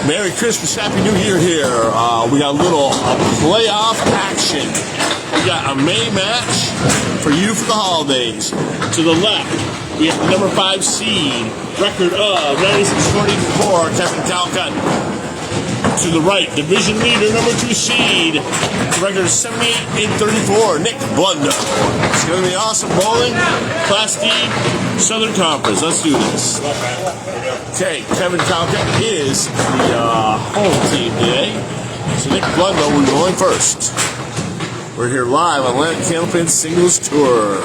Merry Christmas, Happy New Year here. We got a little playoff action. We got a May match for you for the holidays. To the left, we have the number 5 seed, record of 96-44, Kevin Kalkut. To the right, division leader, number 2 seed, record 78-34, Nick Blundo. It's going to be awesome bowling. Class D, Southern Conference. Let's do this. Okay, Kevin Kalkut is the home team today. So Nick Blundo, we're going first. We're here live on Candlepin Singles Tour.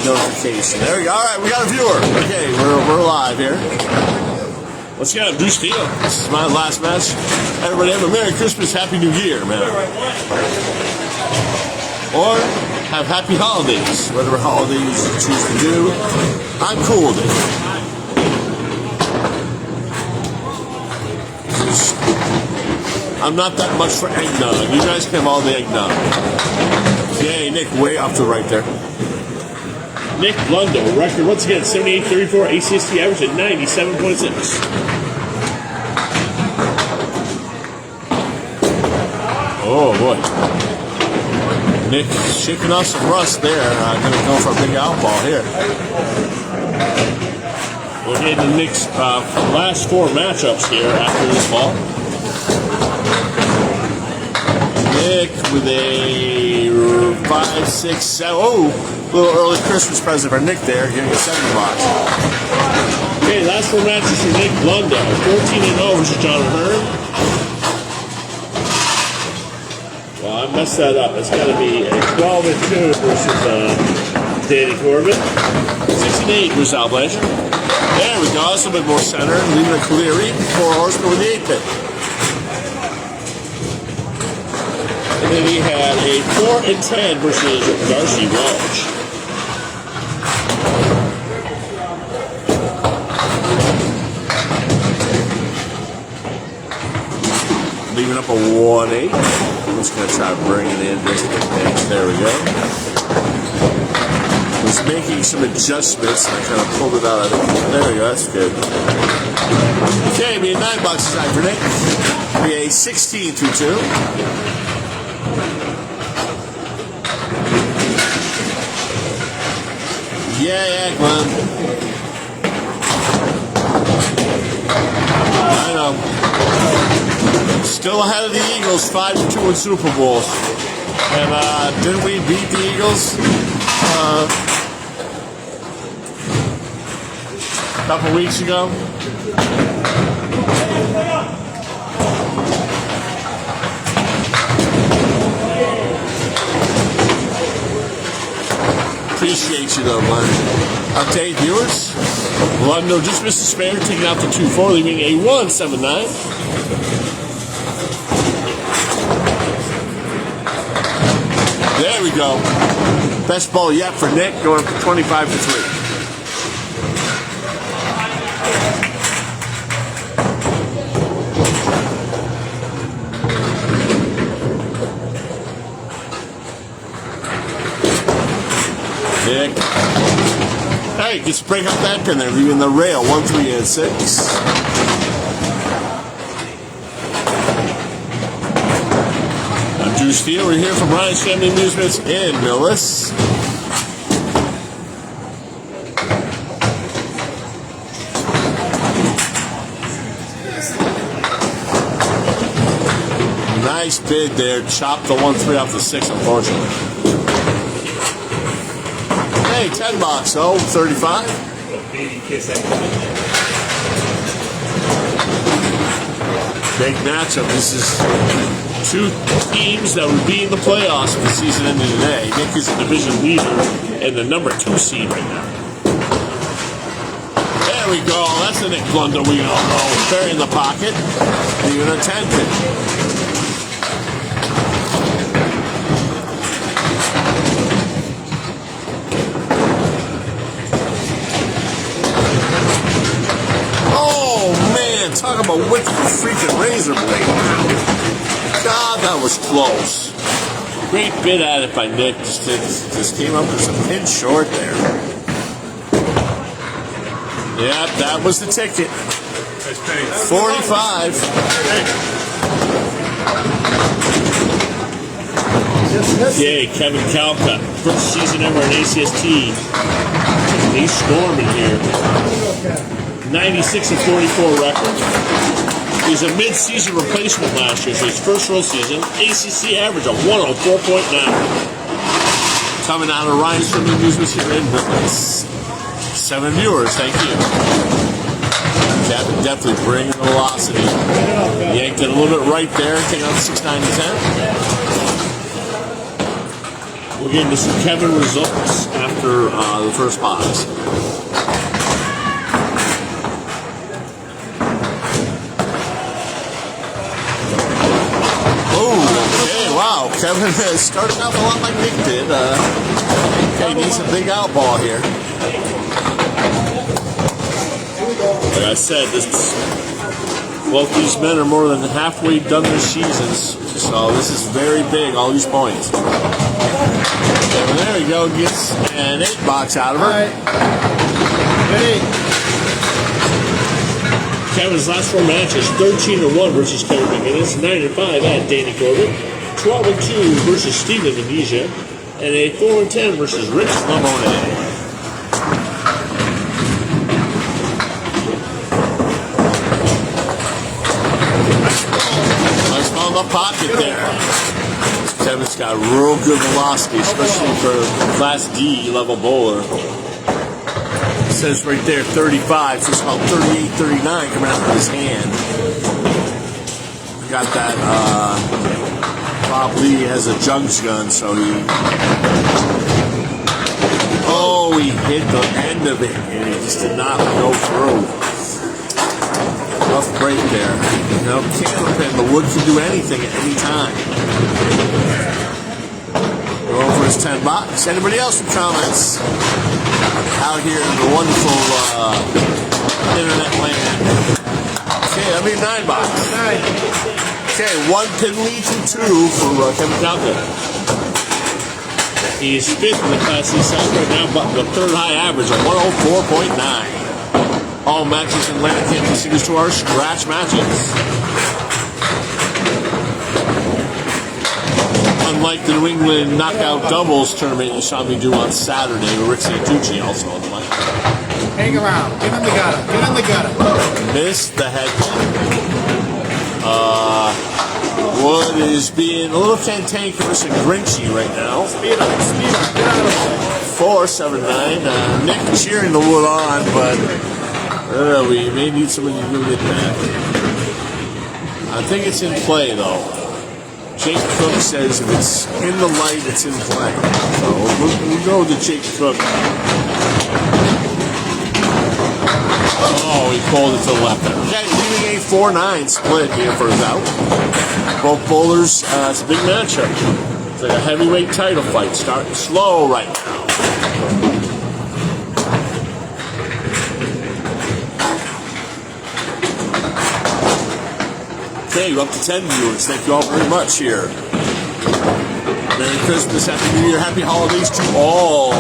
Notification. There we go. All right, we got a viewer. Okay, we're live here. Let's get him. Steele. This is my last match. Everybody have a Merry Christmas, Happy New Year, man. Or have Happy Holidays. Whatever holidays you choose to do, I'm cool with it. I'm not that much for eggnog. You guys can have all the eggnog. Yay, Nick, way off to the right there. Nick Blundo, record once again, 78-34, ACST average at 97.6. Oh boy. Nick shaking off some rust there. Gonna go for a big out ball here. We're getting the Nick's last 4 matchups here after this ball. Nick with a 5, 6, 7. Oh! Little early Christmas present for Nick there, getting a 7 box. Okay, last 4 matches for Nick Blundo. 14-0 versus John Hearn. Well, I messed that up. It's got to be a 12-2 versus Danny Corbin. 16-8 versus Al Blanchard. There we go. That's a bit more center. Leaving a Cleary. 4 horsemen with the 8-pin. And then he had a 4-10 versus Darcy Walsh. Leaving up a 1-8. I'm just going to try to bring it in just a bit. There we go. Was making some adjustments. I kind of pulled it out. There we go. That's good. Okay, be a 9 box tonight for Nick. Be a 16-2. Yeah, Glenn. I know. Still ahead of the Eagles, 5-2 in Super Bowls. And didn't we beat the Eagles a couple weeks ago? Appreciate you though, man. Update viewers. Blundo just missed a spare, taking out the 2-4, leaving a 1-7-9. There we go. Best ball yet for Nick, going for 25-3. Nick. Hey, just break up that pin there, leaving the rail 1, 3, and 6. I'm Steele. We're here from Ryan's Family Amusements in Millis. Nice bid there. Chopped the 1-3 off the 6, unfortunately. Hey, 10 box, 35. Big matchup. This is 2 teams that would be in the playoffs if the season ended today. Nick is the division leader and the number 2 seed right now. There we go. That's the Nick Blundo we all know. Very in the pocket. Even a 10-pin. talk about width of a freaking razor blade. God, that was close. Great bit at it by Nick. Just came up with a pinch short there. Yep, that was the ticket. 45. Yay, Kevin Kalkut. First season ever in ACST. He's storming here. 96-44 record. He's a mid-season replacement last year, so his first real season. ACC average of 104.9. Coming out of Ryan's from Amusements here in Millis. 7 viewers, thank you. Kevin definitely bringing the velocity. Yanked it a little bit right there, taking out the 690-10. We'll get into some Kevin results after the first box. Wow, Kevin has started off a lot like Nick did. Okay, needs a big out ball here. Like I said, both these men are more than halfway done their seasons, so this is very big, all these points. And there we go, gets an 8-box out of her. Kevin's last 4 matches, 13-1 versus Kevin McGinnis, 9-5 at Danny Corbett, 12-2 versus Steele in Indonesia, and a 4-10 versus Rich Lamone. Nice ball in the pocket there. Kevin's got real good velocity, especially for a Class D level bowler. It says right there 35, so it's about 38, 39 coming out of his hand. Got that, Bob Lee has a jugs gun, so he hit the end of it, and he just did not go through. Rough break there. You know, Candlepin, the wood can do anything at any time. Going for his 10 bucks. Anybody else with comments out here in the wonderful internet land? Okay, that'll be 9 bucks. Okay, 1 pin lead to 2 for Kevin Kalkut. He's 5th in the Class C side right now, but the 3rd high average of 104.9. All matches in Atlanta can't be seen to our scratch matches. Unlike the New England Knockout Doubles tournament you saw me do on Saturday with Rick Santucci also on the mic. Hang around. Get in the gutter. Get in the gutter. Missed the head. Wood is being a little cantankerous and grinchy right now. Speed up. Speed up. Get out of the way. 4-7-9. Nick cheering the Wood on, but we may need somebody to do it back. I think it's in play, though. Jake Cook says if it's in the light, it's in play. So we'll go with the Jake Cook. Oh, he pulled it to the left. Okay, leaving a 4-9 split here for his out. Both bowlers, it's a big matchup. It's like a heavyweight title fight, starting slow right now. Okay, we're up to 10 viewers. Thank you all very much here. Merry Christmas, Happy New Year, Happy Holidays to all.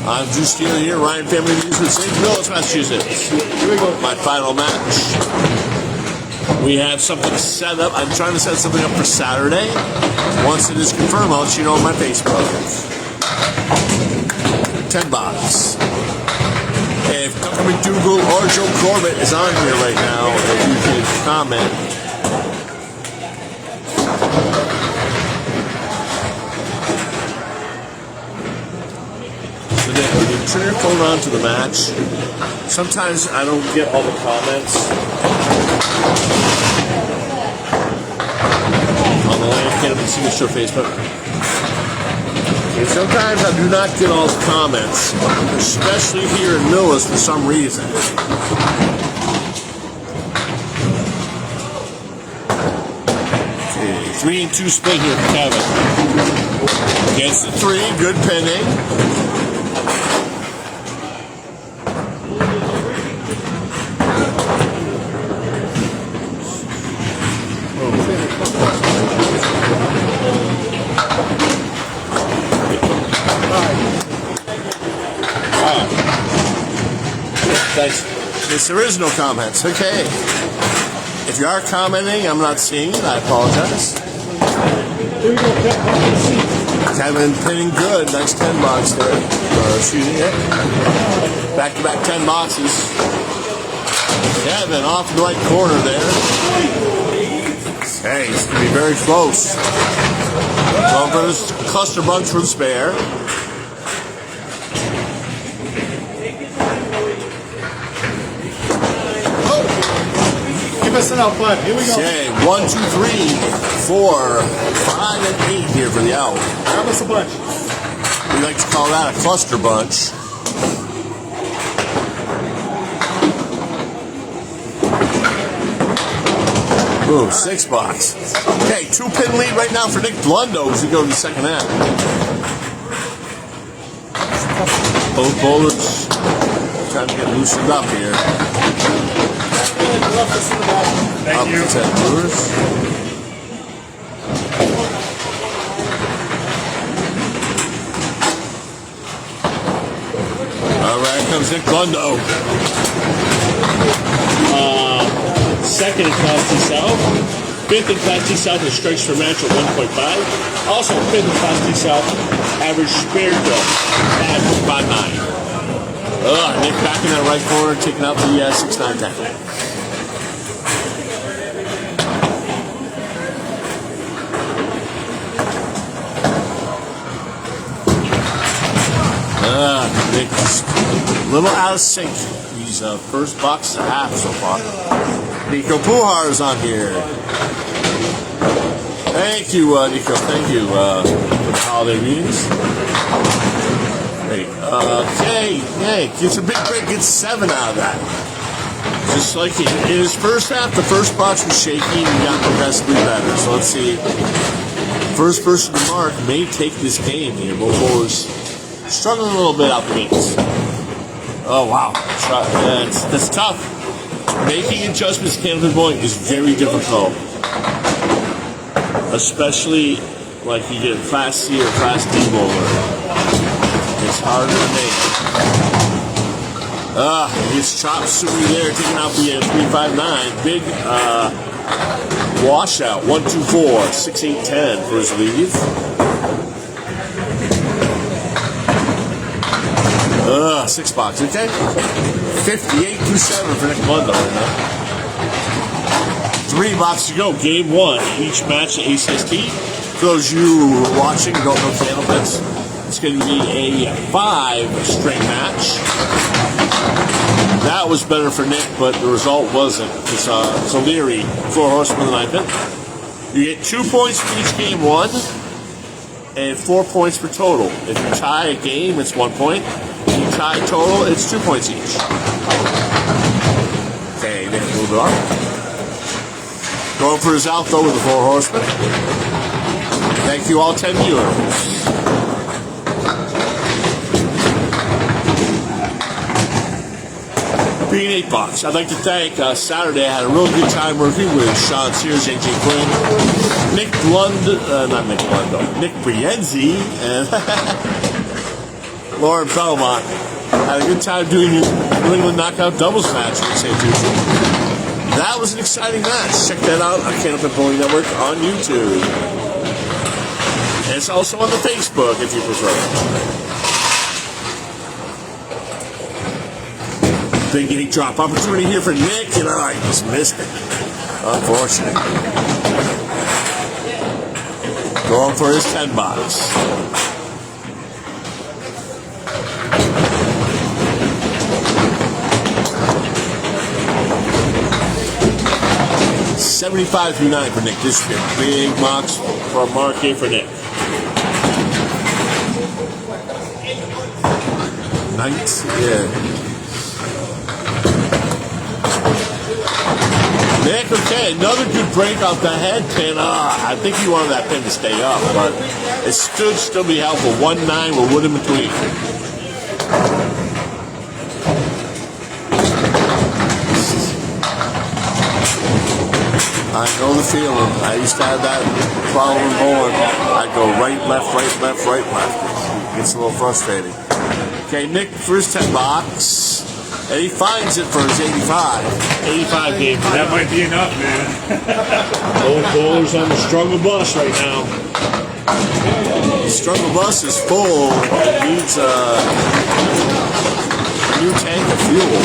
I'm Steele here, Ryan Family News with St. Millis, Massachusetts. Here we go, my final match. We have something set up. I'm trying to set something up for Saturday. Once it is confirmed, I'll let you know on my Facebook. 10 bucks. If Dr. McDougal or Joe Corbett is on here right now, if you can comment. So then, when you turn your phone on to the match, sometimes I don't get all the comments on the Candlepin Signature Facebook. And sometimes I do not get all the comments, especially here in Millis for some reason. Okay, 3-2 split here for Kevin. Against the 3, good pinning. Thanks. Yes, there is no comments. Okay. If you are commenting, I'm not seeing it. I apologize. Here we go, Kevin pinning good. Nice 10 box there. Shooting it. Back-to-back 10 boxes. Kevin off in the right corner there. Hey, it's going to be very close. Going for this cluster bunch for the spare. Give us an out, bud. Here we go. Okay, 1, 2, 3, 4, 5, and 8 here for the out. Grab us a bunch. We like to call that a cluster bunch. Ooh, 6 box. Okay, 2-pin lead right now for Nick Blundo as we go to the second half. Both bowlers trying to get loosened up here. Thank you. Up to 10 viewers. All right, here comes Nick Blundo. Second in Class D South. Fifth in Class D South in strikes per match at 1.5. Also fifth in Class D South, average spare kill at 5.9. Nick back in that right corner, taking out the 6-9 tackle. Nick's a little out of sync. He's first box and a half so far. Nico Pujar is on here. Thank you, Nico. Thank you for the holiday readings. Hey, okay, hey, gets a big break, gets 7 out of that. Just like in his first half, the first box was shaky and he got progressively better. So let's see. First person to mark may take this game here. Both bowlers struggling a little bit out the gates. Oh, wow. That's tough. Making adjustments to Candlepin bowling is very difficult. Especially like you get a Class C or Class D bowler. It's harder to make. His chop suey there, taking out the 359. Big washout. 1, 2, 4, 6, 8, 10 for his lead. 6 box, okay? 58-7 for Nick Blundo right now. 3 boxes to go. Game 1. Each match at ACST. For those of you who are watching and don't know Candlepins, it's going to be a 5-string match. That was better for Nick, but the result wasn't. It's O'Leary, 4 horsemen and 9-pin. You get 2 points for each game 1, and 4 points per total. If you tie a game, it's 1 point. If you tie total, it's 2 points each. Okay, Nick moved on. Going for his out though with the 4 horsemen. Thank you all 10 viewers. Being 8 box. I'd like to thank Saturday. I had a real good time working with Sean Sears, AJ Quinn, Nick Blundo, not Nick Blundo, Nick Brienzi, and Lauren Belmont. Had a good time doing your New England Knockout doubles match in St. Tuesday. That was an exciting match. Check that out on Candlepin Bowling Network on YouTube. And it's also on the Facebook if you prefer. Big 8 drop opportunity here for Nick, and I just missed it. Unfortunate. Going for his 10 box. $75.39 for Nick this year. Big box for Mark here for Nick. Nice, yeah. Nick, okay, another good break off the head pin. I think he wanted that pin to stay up, but it should still be helpful. 1-9 with wood in between. I know the feeling. I used to have that problem bowling. I'd go right, left, right, left, right, left. It gets a little frustrating. Okay, Nick, first 10 box. And he finds it for his 85. 85 game. That might be enough, man. Both bowlers on the struggle bus right now. The struggle bus is full. It needs a new tank of fuel.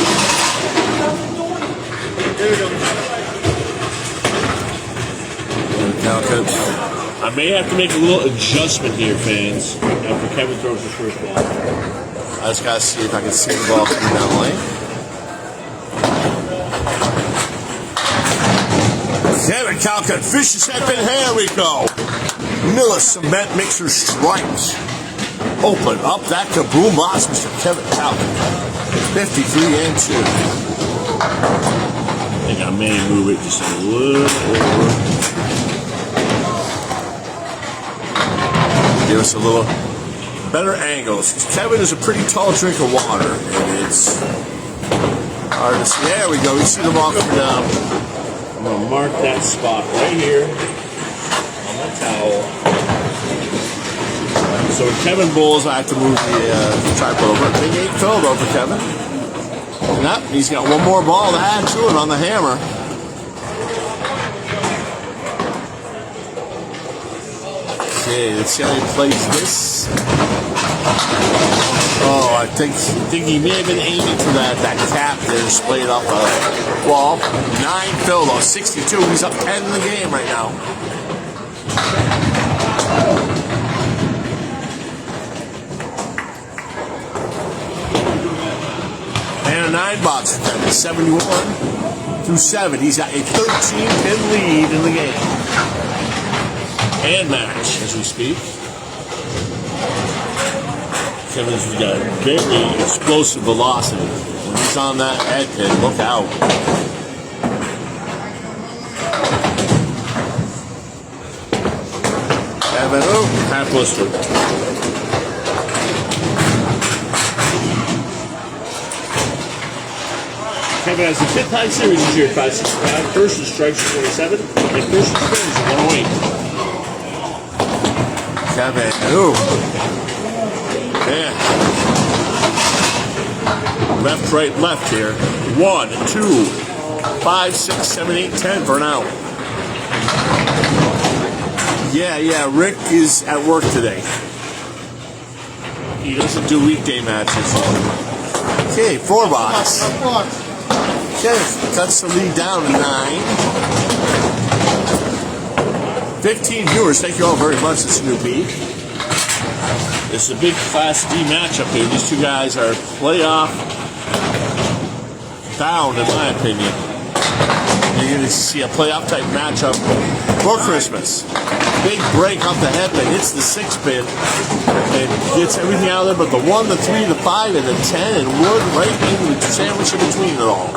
Kalkut. I may have to make a little adjustment here, fans, after Kevin throws the first ball. I just gotta see if I can see the ball coming down the lane. Kevin Kalkut, vicious head pin. Here we go. Millis cement mixer stripes. Open up that kaboom box, Mr. Kevin Kalkut. 53 and 2. I think I may move it just a little over. Give us a little better angles. Kevin is a pretty tall drink of water, and it's hard to see. There we go. We see the ball coming down. I'm going to mark that spot right here on my towel. So when Kevin bowls, I have to move the tripod over. Big 8 filled over Kevin. Nope, he's got one more ball to add to it on the hammer. Okay, let's see how he plays this. Oh, I think he may have been aiming for that cap there, splayed off a wall. 9 filled though, 62. He's up 10 in the game right now. And a 9 box for Kevin, 71 through 7. He's got a 13-pin lead in the game. And match as we speak. Kevin's got very explosive velocity. When he's on that head pin, look out. Kevin, oh, Half blister. Kevin has the 5th high series this year at 565. First is strikes for 27. And first is spins for 108. Kevin, ooh. Man. Left, right, left here. 1, 2, 5, 6, 7, 8, 10 for an out. Yeah, Rick is at work today. He doesn't do weekday matches. Okay, 4 box. Okay, cuts the lead down to 9. 15 viewers, thank you all very much. It's Snoopy. It's a big Class D matchup here. These two guys are playoff bound, in my opinion. You're going to see a playoff type matchup for Christmas. Big break off the head pin, hits the 6 pin, and gets everything out of there but the 1, the 3, the 5, and the 10, and wood right into the sandwich in between it all.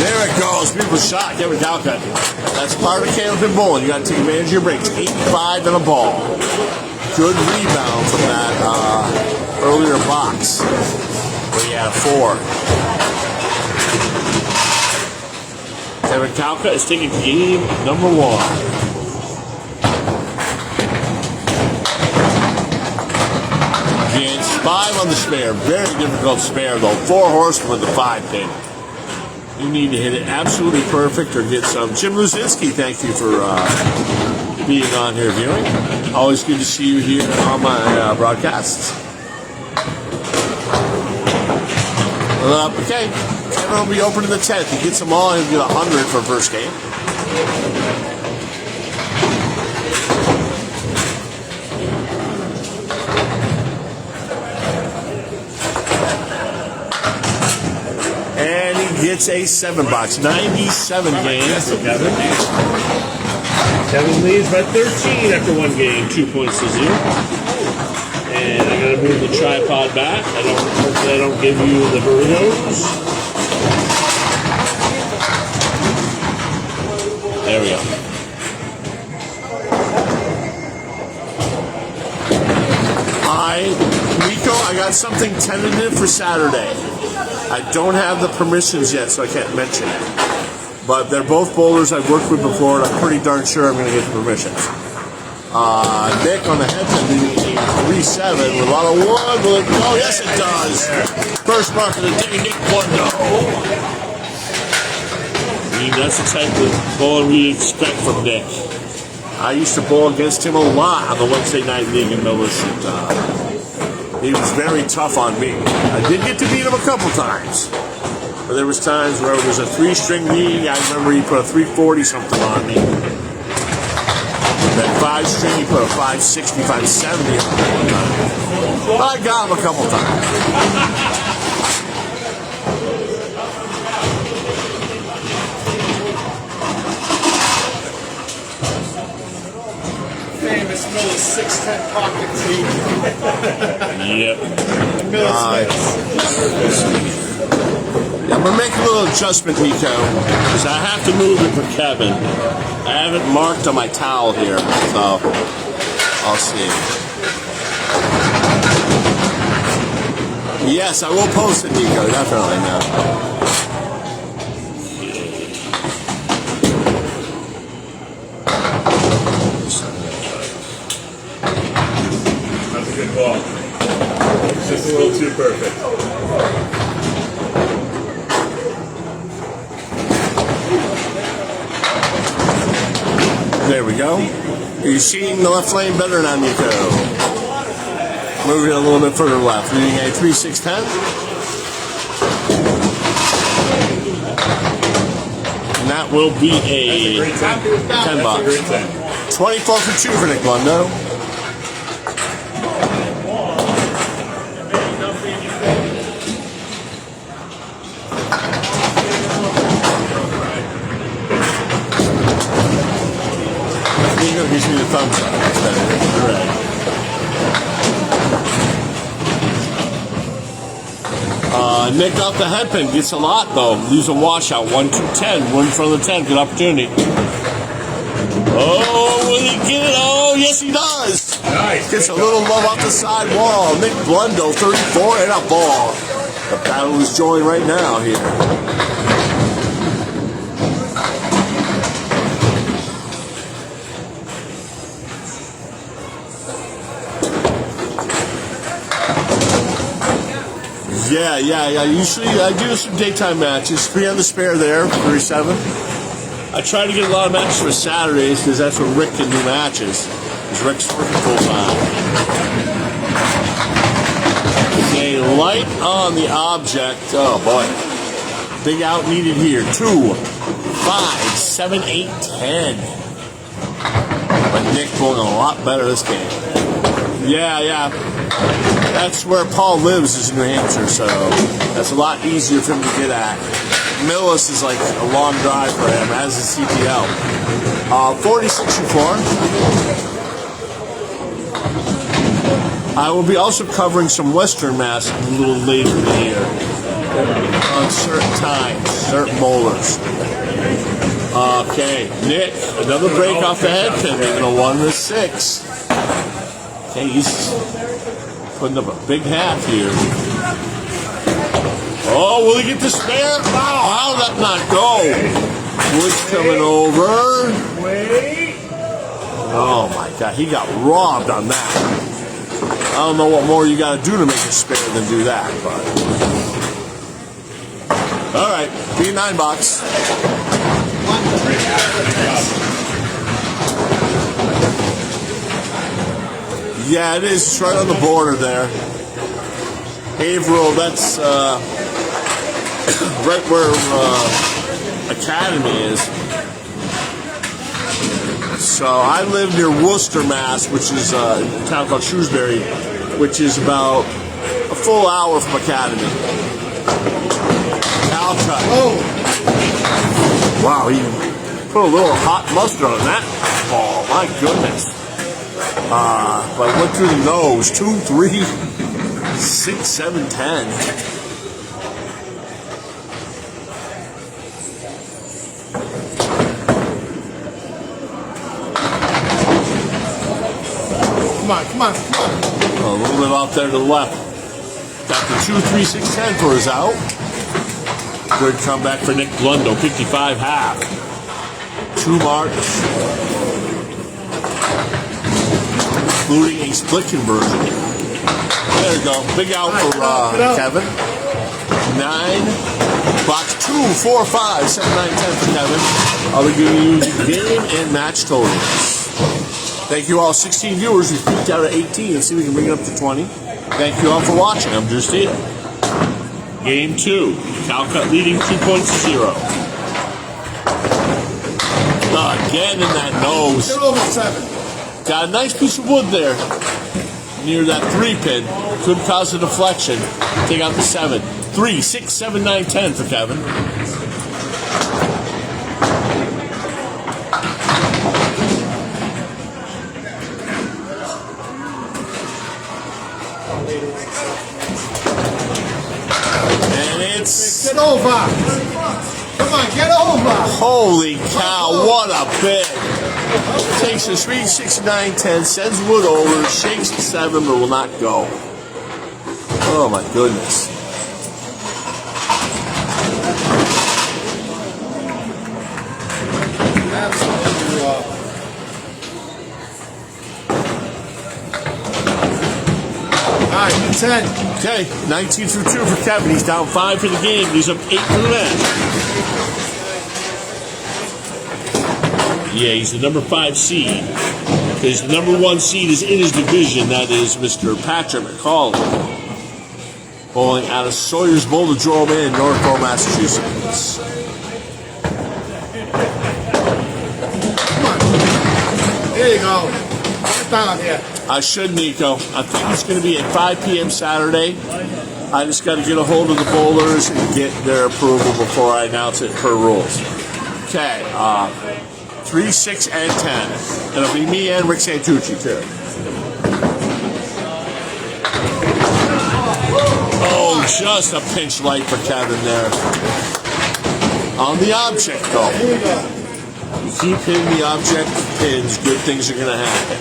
There it goes. Beautiful shot, Kevin Kalkut. That's part of Candlepin bowling. You got to take advantage of your breaks. 85 and a ball. Good rebound from that earlier box where you had 4. Kevin Kalkut is taking game number 1. Again, 5 on the spare. Very difficult spare though. 4 horsemen with the 5 pin. You need to hit it absolutely perfect or get some. Jim Luzinski, thank you for being on here viewing. Always good to see you here on my broadcasts. Okay, Kevin will be opening the 10th. He gets them all, he'll get 100 for first game. Gets a 7 box, 97 games. Kevin leads by 13 after 1 game, 2 points to 0. And I gotta move the tripod back. Hopefully I don't give you the burritos. There we go. Rico, I got something tentative for Saturday. I don't have the permissions yet, so I can't mention it. But they're both bowlers I've worked with before, and I'm pretty darn sure I'm going to get the permissions. Nick on the headset leading 3-7 with a lot of wood. Will it go? Yes, it does. First mark of the day, Nick Blundo. I mean, that's the type of bowling we expect from Nick. I used to bowl against him a lot on the Wednesday night league in Millis. He was very tough on me. I did get to beat him a couple times. But there was times where it was a 3-string league. I remember he put a 340 something on me. That 5-string, he put a 560, 570 on me one time. But I got him a couple times. Famous Millis 6'10" pocket tee. Yep. Millis. I'm going to make a little adjustment, Nico, because I have to move it for Kevin. I haven't marked on my towel here, so I'll see. Yes, I will post it, Nico, definitely. No. That's a good ball. It's just a little too perfect. There we go. Are you seeing the left lane better now, Nico? Move it a little bit further left. Reading a 3-6-10. And that will be a 10 bucks. 24 for 2 for Nick Blundo. Gives me the thumbs up. That's better. All right. Nick off the headpin gets a lot though. Leaves a washout. 1-2-10. 1 in front of the 10. Good opportunity. Oh, will he get it? Oh, yes, he does. Nice. Gets a little love off the side wall. Nick Blundo, 34, and a ball. The battle is joined right now here. Yeah. Usually I do some daytime matches. 3 on the spare there, 37. I try to get a lot of matches for Saturdays because that's when Rick can do matches. Because Rick's working full time. Okay, light on the object. Oh boy. Big out needed here. 2, 5, 7, 8, 10. But Nick pulling a lot better this game. Yeah. That's where Paul lives, is in New Hampshire, so that's a lot easier for him to get at. Millis is like a long drive for him, as is CPL. 40-64. I will be also covering some Western Mass a little later in the year on certain times, certain bowlers. Okay, Nick, another break off the head pin, making a 1-6. Okay, he's putting up a big half here. Oh, will he get the spare? Wow, how did that not go? Wood's coming over. Wait. Oh my God, he got robbed on that. I don't know what more you got to do to make a spare than do that, but. All right, be a 9 box. Yeah, it is. It's right on the border there. Haverhill, that's right where Academy is. So I live near Worcester, Mass, which is a town called Shrewsbury, which is about a full hour from Academy. Kalkut. Oh! Wow, he put a little hot mustard on that ball. My goodness. But went through the nose. 2, 3, 6, 7, 10. Come on. A little bit off there to the left. Got the 2, 3, 6, 10 for his out. Good comeback for Nick Blundo. 55 half. 2 marks. including a split conversion. There we go. Big out for Kevin. 9. Box 2, 4, 5, 7, 9, 10 for Kevin. I'll be giving you the game and match totals. Thank you all, 16 viewers. We peaked out at 18. Let's see if we can bring it up to 20. Thank you all for watching. I'm Drew Steele. Game 2. Kalkut leading 2 points to 0. Again in that nose. Get over 7. Got a nice piece of wood there near that 3 pin. Could cause a deflection. Take out the 7. 3, 6, 7, 9, 10 for Kevin. And it's... Get over. Come on, get over. Holy cow, what a bit. Takes a 3, 6, 9, 10, sends wood over, shakes the 7, but will not go. Oh my goodness. Alright, 10. Okay, 19 through 2 for Kevin. He's down 5 for the game. He's up 8 for the match. Yeah, he's the number 5 seed. His number 1 seed is in his division. That is Mr. Patrick McCauley. Bowling out of Sawyer's Boulder in Northborough, Massachusetts. Come on. There you go. Get down here. I should, Nico. I think it's going to be at 5 p.m. Saturday. I just got to get a hold of the bowlers and get their approval before I announce it per rules. Okay, 3, 6, and 10. It'll be me and Rick Santucci, too. Oh, just a pinch light for Kevin there. On the object, though. You keep hitting the object pins, good things are going to happen.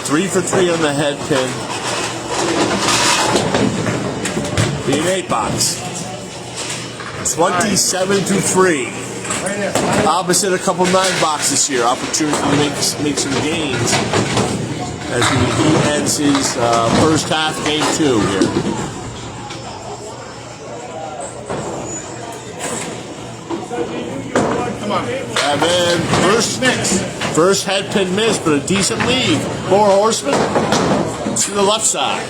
3 for 3 on the head pin. The 8 box. 27 to 3. Opposite a couple 9 boxes here. Opportunity to make some gains as he ends his first half game 2 here. Come on. Kevin, first head pin miss, but a decent lead. 4 horsemen to the left side.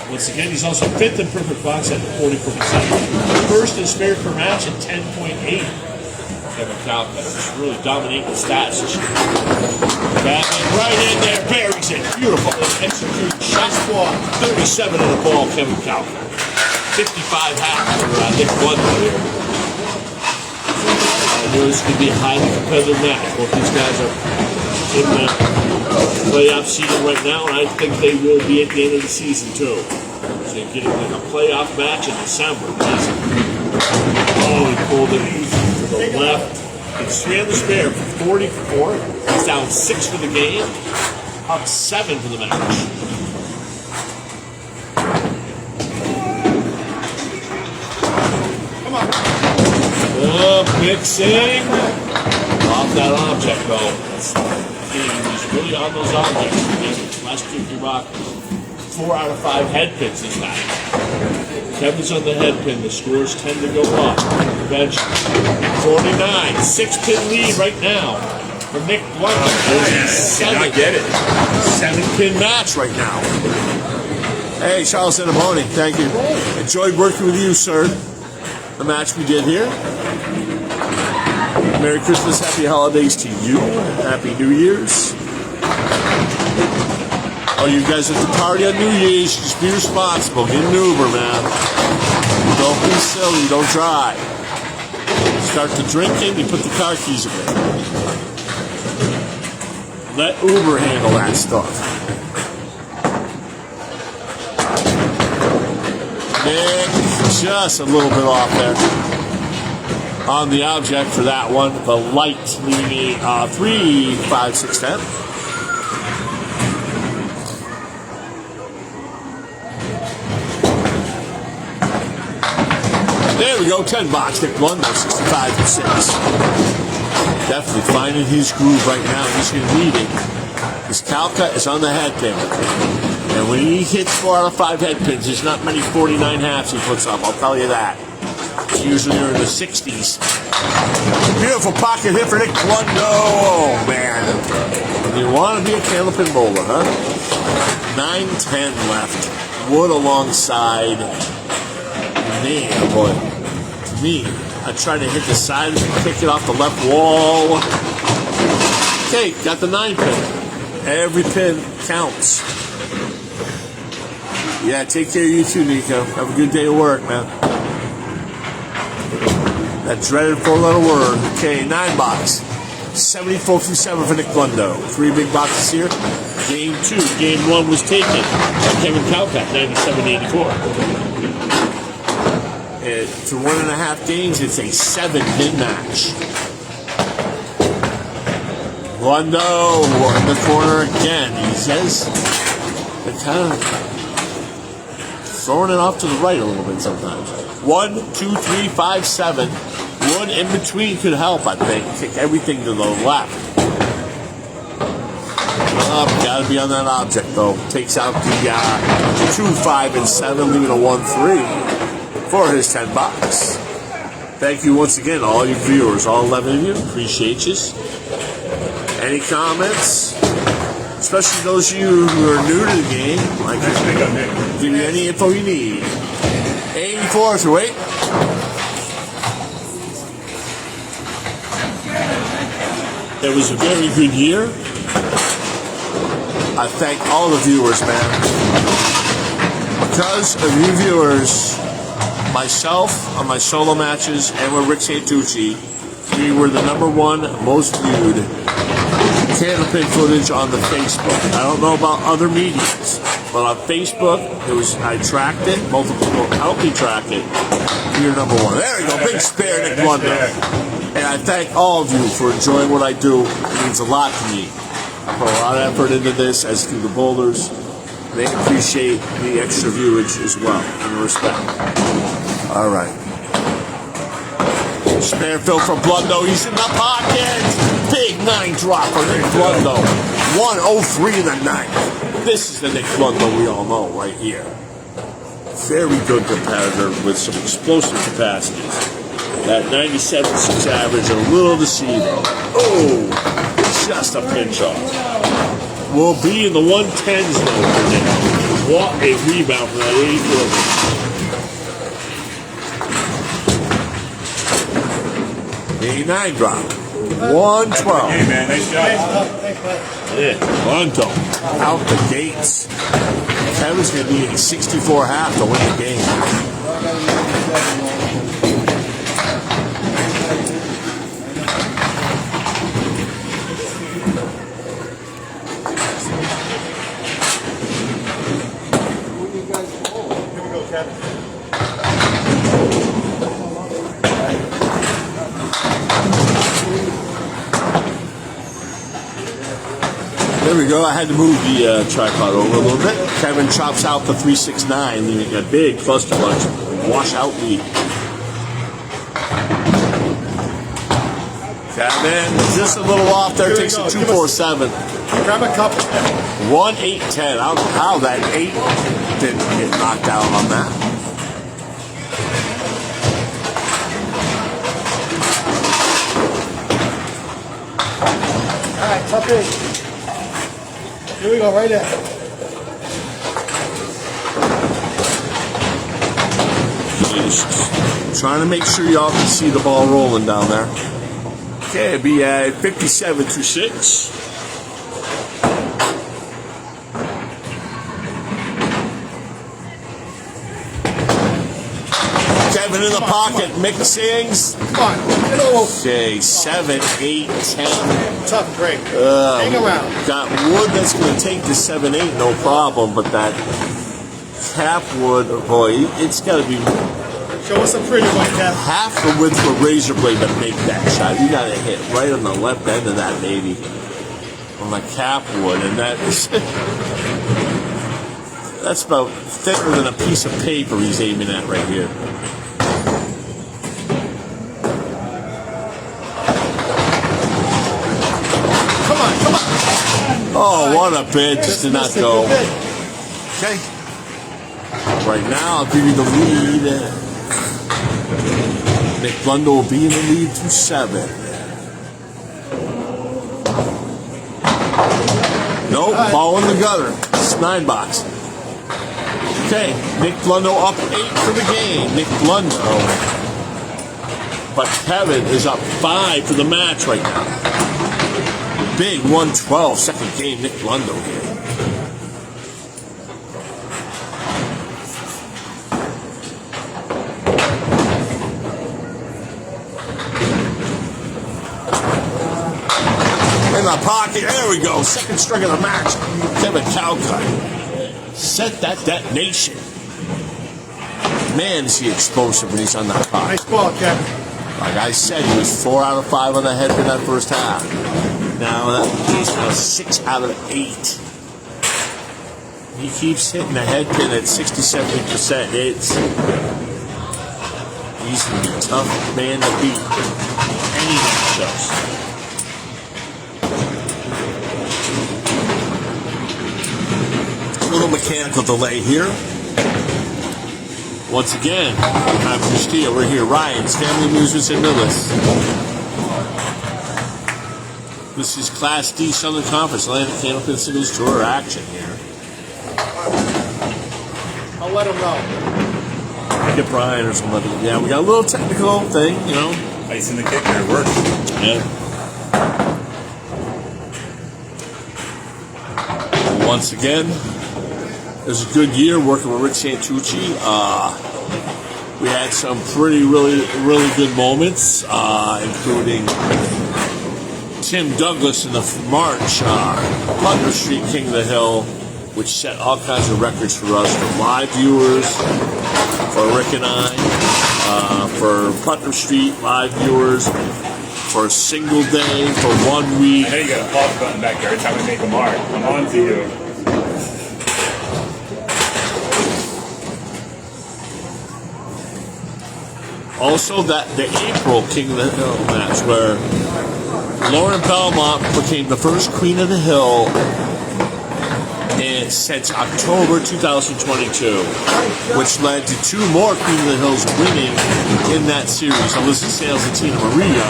Once again, he's also 5th in perfect box at 40.7. First in spares per match at 10.8. Kevin Kalkut just really dominating the stats this year. Batman right in there, buries it. Beautiful. Executed shot squad. 37 in the ball, Kevin Kalkut. 55 half for Nick Blundo here. I knew this could be a highly competitive match. Both these guys are in the playoff season right now, and I think they will be at the end of the season too. So you're getting like a playoff match in December. Oh, he pulled it to the left. It's 3 on the spare for 40 for 4. He's down 6 for the game, up 7 for the match. Mixing off that object though. He's really on those objects. Last 50 rock, 4 out of 5 head pins this time. Kevin's on the head pin. The scores tend to go up. Bench 49, 6-pin lead right now for Nick Blundo. I get it. 7-pin match right now. Hey, Charles Annaboni, thank you. Enjoyed working with you, sir. The match we did here. Merry Christmas, happy holidays to you. Happy New Year's. Oh, you guys at the party on New Year's, just be responsible. Get an Uber, man. Don't be silly, don't drive. Start the drinking, you put the car keys away. Let Uber handle that stuff. Nick, just a little bit off there on the object for that one. The light leaving 3, 5, 6, 10. There we go, 10 box. Nick Blundo, 65 and 6. Definitely finding his groove right now. He's going to need it. His Kalkut is on the head pin. And when he hits 4 out of 5 head pins, there's not many 49 halves he puts up, I'll tell you that. Usually they're in the 60s. Beautiful pocket hit for Nick Blundo. Oh, man. You want to be a Candlepin bowler, huh? 9-10 left. Wood alongside. Man, boy. To me, I try to hit the side and kick it off the left wall. Okay, got the 9 pin. Every pin counts. Yeah, take care of you too, Nico. Have a good day of work, man. That dreaded 4-letter word. Okay, 9 box. 74-7 for Nick Blundo. 3 big boxes here. Game 2. Game 1 was taken by Kevin Kalkut, 97-84. Through 1.5 games, it's a 7-pin match. Blundo in the corner again. He says they're kind of throwing it off to the right a little bit sometimes. 1, 2, 3, 5, 7. Wood in between could help, I think. Kick everything to the left. Got to be on that object, though. Takes out the 2, 5, and 7, leaving a 1, 3 for his 10 box. Thank you once again, all you viewers, all 11 of you. Appreciate you. Any comments? Especially those of you who are new to the game. I can give you any info you need. 84 through 8. It was a very good year. I thank all the viewers, man. Because of you viewers, myself on my solo matches and with Rick Santucci, we were the #1 most viewed Candlepin footage on the Facebook. I don't know about other mediums, but on Facebook, I tracked it. Multiple people helped me track it. You're #1. There we go. Big spare, Nick Blundo. And I thank all of you for enjoying what I do. It means a lot to me. I put a lot of effort into this, as do the bowlers. They appreciate the extra viewage as well, and the respect. All right. Spare fill for Blundo. He's in the pocket. Big 9 drop for Nick Blundo. 103 in the 9th. This is the Nick Blundo we all know right here. Very good competitor with some explosive capacities. That 97.6 average, a little deceiving. Oh, just a pinch off. We'll be in the 110s though for Nick. What a rebound from that 84. 89 drop. 112. Hey, man, nice job. Yeah, Blundo out the gates. Kevin's going to be in 64 half to win the game. Here we go, Kevin. There we go. I had to move the tripod over a little bit. Kevin chops out the 369, leaving a big cluster bunch washout lead. Kevin just a little off there. Takes a 247. Grab a couple. 1-8-10. I don't know how that 8 didn't get knocked out on that. All right, tough in. Here we go, right there. Just trying to make sure y'all can see the ball rolling down there. Okay, it'd be at 57-6. Kevin in the pocket, mixings. Come on, get over. Okay, 7, 8, 10. Tough break. Hang around. Got wood that's going to take the 7, 8, no problem, but that cap wood, boy, it's got to be Show us a pretty one, Kev. half the width of a razor blade to make that shot. You got to hit right on the left end of that baby on the cap wood, and that is that's about thicker than a piece of paper he's aiming at right here. Oh, what a bid. Just did not missed a go. good bid. Okay. Right now, I'll give you the lead. Nick Blundo will be in the lead through 7. Nope, ball in the gutter. It's 9 box. Okay, Nick Blundo up 8 for the game. Nick Blundo. But Kevin is up 5 for the match right now. Big 112 second game, Nick Blundo here. In the pocket, there we go. Second strike of the match. Kevin Kalkut. Set that detonation. Man, is he explosive when he's on that pocket. Nice ball, Kevin. Like I said, he was 4 out of 5 on the head in that first half. Now he's now 6 out of 8. He keeps hitting the head pin at 60-70%. He's a tough man to beat. Any matchups. A little mechanical delay here. Once again, time for Steele. We're here. Ryan's Family Amusements in Millis. This is Class D Southern Conference Atlantic Candlepin Singles Tour action here. I'll let him know. Get Brian or somebody. Yeah, we got a little technical thing, you know. Ice in the kicker, it works. Yeah. Once again, it was a good year working with Rick Santucci. We had some really good moments, including Tim Douglas in the March, Putnam Street King of the Hill, which set all kinds of records for us, for live viewers, for Rick and I, for Putnam Street live viewers, for a single day, for 1 week. I know you got a pause button back there every time we make a mark. I'm on to you. Also, the April King of the Hill match, where Lauren Belmont became the first Queen of the Hill since October 2022, which led to 2 more Queen of the Hills winning in that series. Alyssa Sales and Tina Maria.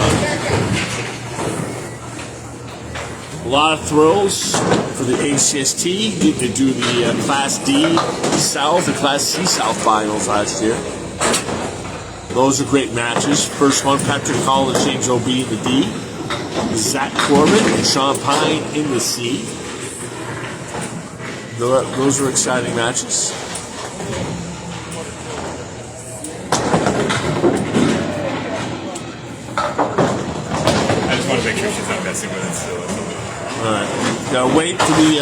A lot of thrills for the ACST. Getting to do the Class D South and Class C South finals last year. Those are great matches. First one, Patrick Hall and James O.B. in the D. Zach Corbin and Sean Pine in the C. Those are exciting matches. I just want to make sure she's not messing with it still. Alright. Gotta wait for the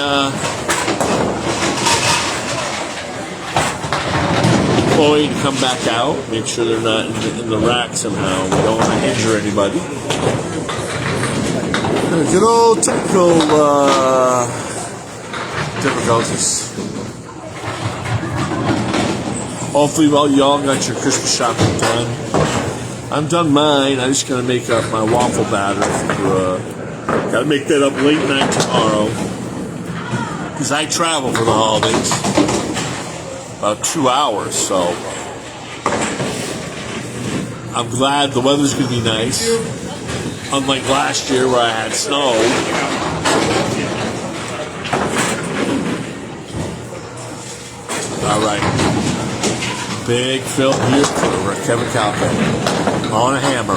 employee to come back out. Make sure they're not in the rack somehow. We don't want to injure anybody. Good old technical difficulties. Hopefully, well, y'all got your Christmas shopping done. I'm done mine. I'm just gonna make up my waffle batter. Gotta make that up late night tomorrow because I travel for the holidays. About 2 hours, so I'm glad the weather's gonna be nice. Unlike last year where I had snow. All right. Big fill here for Kevin Kalkut on a hammer.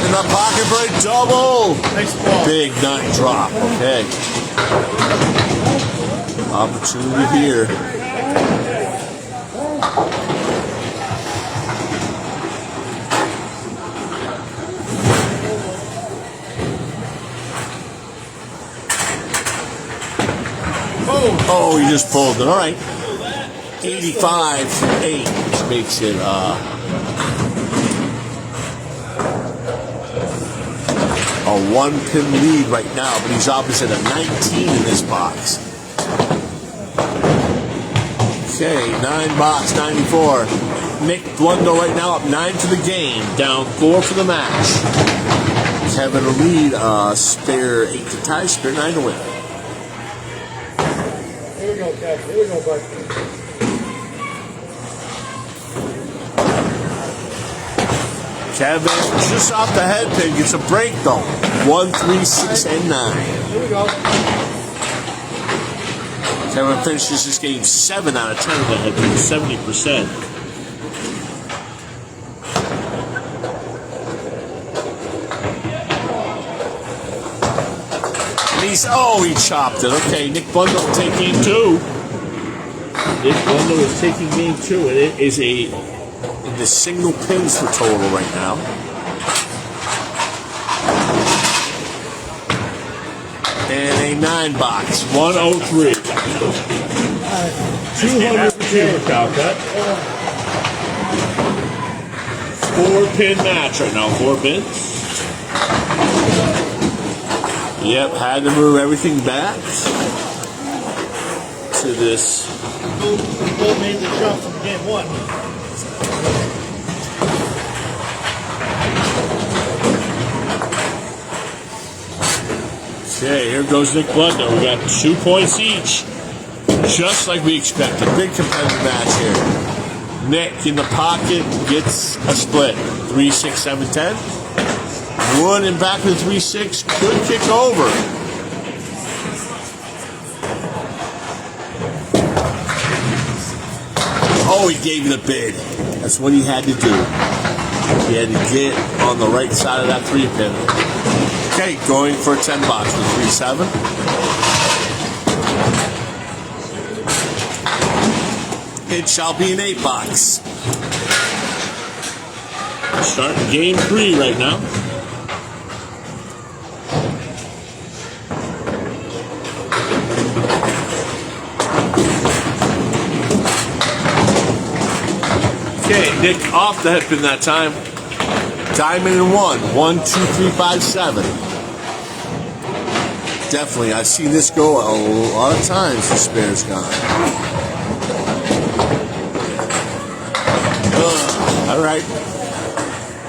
In the pocket for a double. Nice ball. Big nut drop. Okay. Opportunity here. Oh, he just pulled it. All right. 85-8, which makes it a 1-pin lead right now, but he's opposite a 19 in this box. Okay, 9 box, 94. Nick Blundo right now up 9 to the game, down 4 for the match. Kevin a lead, spare 8 to tie, spare 9 to win. Here we go, Kevin. Here we go, bud. Kevin just off the head pin, gets a break though. 1, 3, 6, and 9. Here we go. Kevin finishes this game 7 out of 10 of the head pin, 70%. He chopped it. Okay, Nick Blundo will take game 2. Nick Blundo is taking game 2, and it is In the single pins for total right now. And a 9 box. 103. 200 for Kevin Kalkut. 4-pin match right now. 4 pins. Yep, had to move everything back to this. Bull made the jump from game 1. Okay, here goes Nick Blundo. We got 2 points each. Just like we expected. Big competitive match here. Nick in the pocket gets a split. 3, 6, 7, 10. Wood and back to the 3-6 could kick over. Oh, he gave you the bid. That's what he had to do. He had to get on the right side of that 3-pin. Okay, going for a 10 box with 3-7. It shall be an 8 box. Starting game 3 right now. Okay, Nick off the head pin that time. Diamond and 1. 1, 2, 3, 5, 7. Definitely, I've seen this go a lot of times. The spare's gone. All right.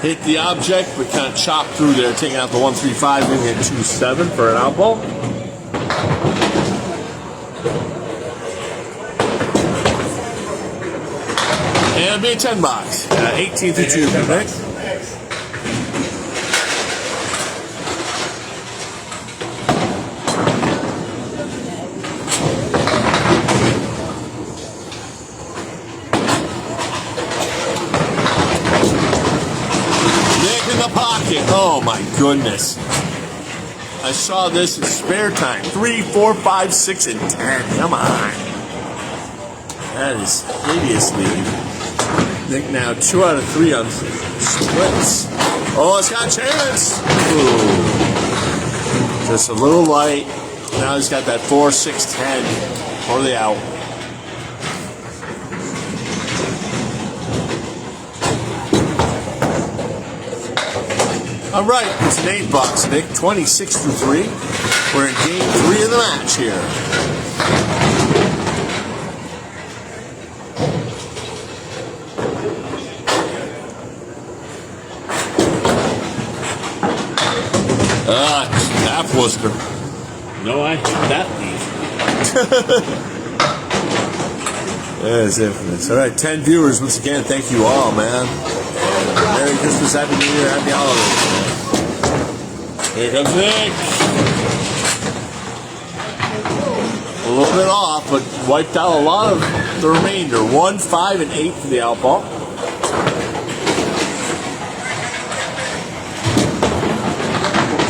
Hit the object, but kind of chopped through there, taking out the 1, 3, 5, and hit 2, 7 for an out ball. And it'll be a 10 box. 18 to 2 for Nick. Oh my goodness. I saw this in spare time. 3, 4, 5, 6, and 10. Come on. That is hideous lead. Nick now 2 out of 3 on splits. Oh, it's got a chance. Ooh. Just a little light. Now he's got that 4, 6, 10 for the out. All right, it's an 8 box, Nick. 26 through 3. We're in game 3 of the match here. That was good. No, I hate that lead. That's infamous. All right, 10 viewers. Once again, thank you all, man. Merry Christmas, Happy New Year, Happy Holidays. Here comes Nick. A little bit off, but wiped out a lot of the remainder. 1, 5, and 8 for the out ball.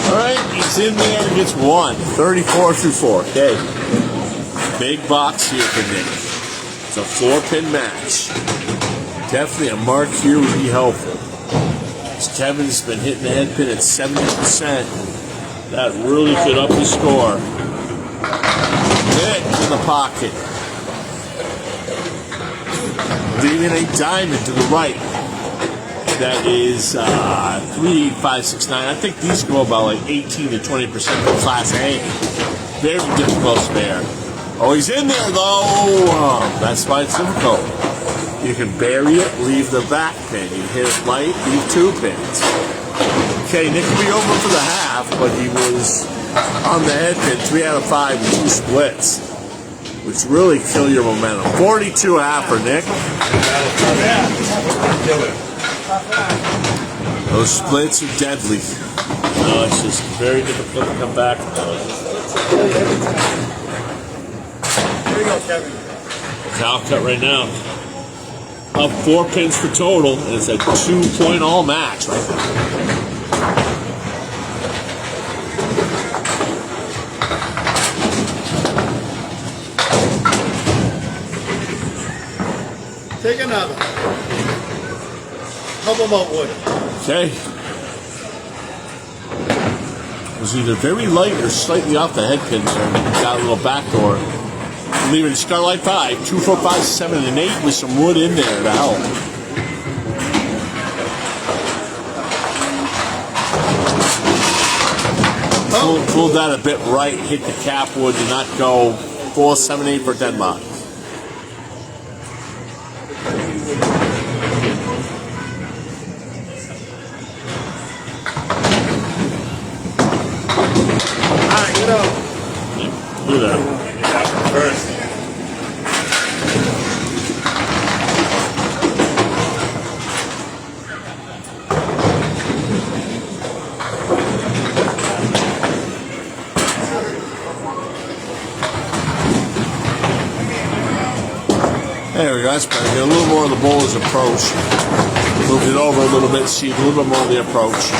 All right, he's in there and gets 1. 34 through 4. Okay. Big box here for Nick. It's a 4-pin match. Definitely a mark here would be helpful. Kevin's been hitting the head pin at 70%. That really could up the score. Nick in the pocket. Leaving a diamond to the right. That is 3, 5, 6, 9. I think these go about like 18 to 20% for Class A. Very difficult spare. Oh, he's in there though. Oh, that's why it's difficult. You can bury it, leave the back pin. You hit it light, leave 2 pins. Okay, Nick will be over for the half, but he was on the head pin 3 out of 5 with 2 splits, which really kill your momentum. 42.5 for Nick. Those splits are deadly. No, it's just very difficult to come back from those. Here you go, Kevin. Kalkut right now. Up 4 pins for total, and it's a 2-point all match right now. Take another. Help him out with it. Okay. It was either very light or slightly off the head pin there. Got a little backdoor. Leaving Scarlight 5, 2, 4, 5, 7, and 8 with some wood in there to help. Pulled that a bit right, hit the cap wood, did not go 4, 7, 8 for Denmark. Alright, get out. Look at that. First. There we go, that's better. Get a little more of the bowler's approach. Moved it over a little bit, see a little bit more of the approach.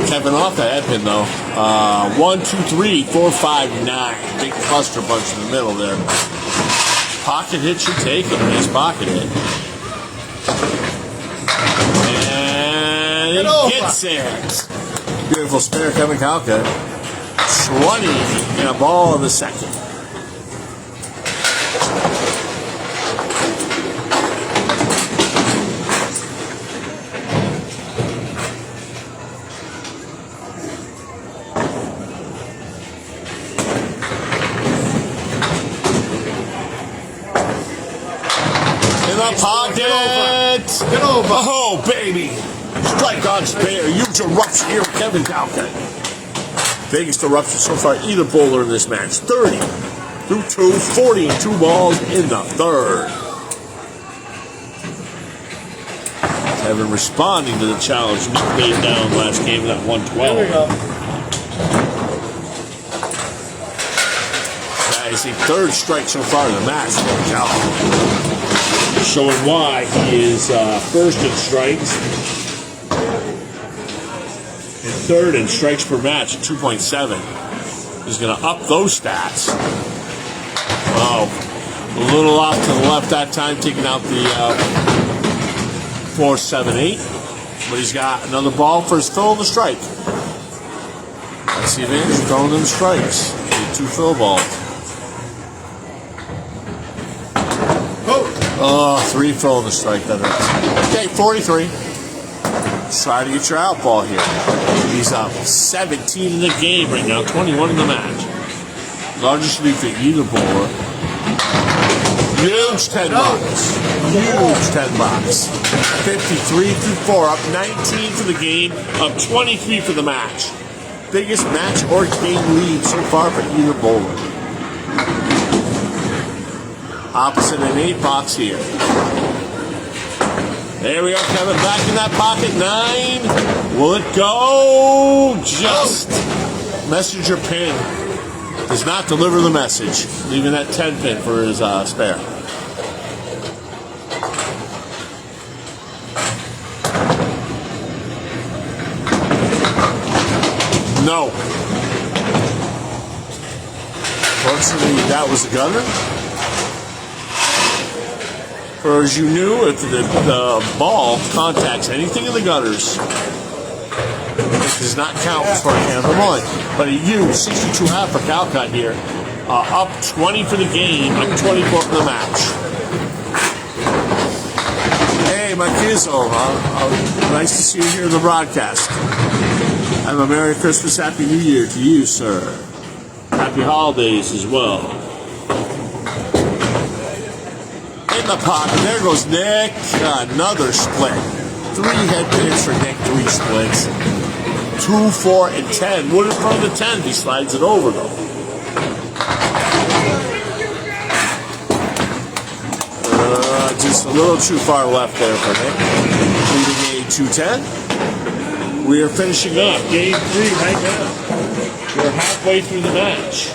Kevin off the head pin though. 1, 2, 3, 4, 5, 9. Big cluster bunch in the middle there. Pocket hit should take it. Nice pocket hit. And he gets it. Beautiful spare, Kevin Kalkut. 20 and a ball in the second. Pocket! Get over. Oh, baby! Strike on spare. Huge eruption here with Kevin Kalkut. Biggest eruption so far, either bowler in this match. 30 through 2, 40 and 2 balls in the third. Kevin responding to the challenge Nick laid down last game, that 112. There we go. That is the third strike so far in the match, Kevin Kalkut. Showing why he is first in strikes and third in strikes per match, 2.7. He's going to up those stats. Wow. A little off to the left that time, taking out the 4, 7, 8. But he's got another ball for his fill in the strike. That's the advantage of throwing them strikes. 2 fill balls. Oh, 3 fill in the strike. That hurts. Okay, 43. Try to get your out ball here. He's up 17 in the game right now, 21 in the match. Largest lead for either bowler. Huge 10 bucks. Huge 10 bucks. 53 through 4, up 19 for the game, up 23 for the match. Biggest match or game lead so far for either bowler. Opposite an 8 box here. There we are, Kevin, back in that pocket. 9. Will it go? Just. Messenger pin does not deliver the message, leaving that 10 pin for his spare. No. Fortunately, that was the gunner. Or as you knew, if the ball contacts anything in the gutters, it does not count for a Candlepin bowling. But a huge 62.5 for Kalkut here. Up 20 for the game, up 24 for the match. Hey, my Kizzo, nice to see you here in the broadcast. Have a Merry Christmas, Happy New Year to you, sir. happy holidays as well. In the pocket. There goes Nick. Another split. 3 head pins for Nick, 3 splits. 2, 4, and 10. Would in front of the 10 if he slides it over, though. Just a little too far left there for Nick. Leading a 2-10. We are finishing up game 3 right now. We're halfway through the match.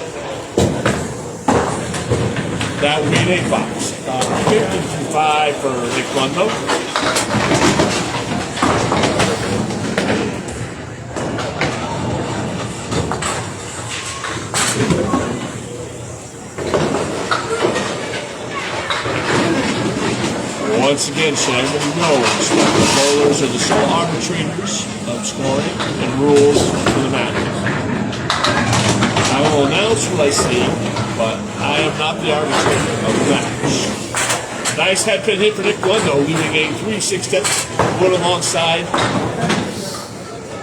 That would be an 8-box. 50-5 for Nick Blundo. Once again, should everybody knows that the bowlers are the sole arbitrators of scoring and rules for the match. I will announce what I see, but I am not the arbitrator of the match. Nice head pin hit for Nick Blundo, leaving a 3-6-10 wood alongside.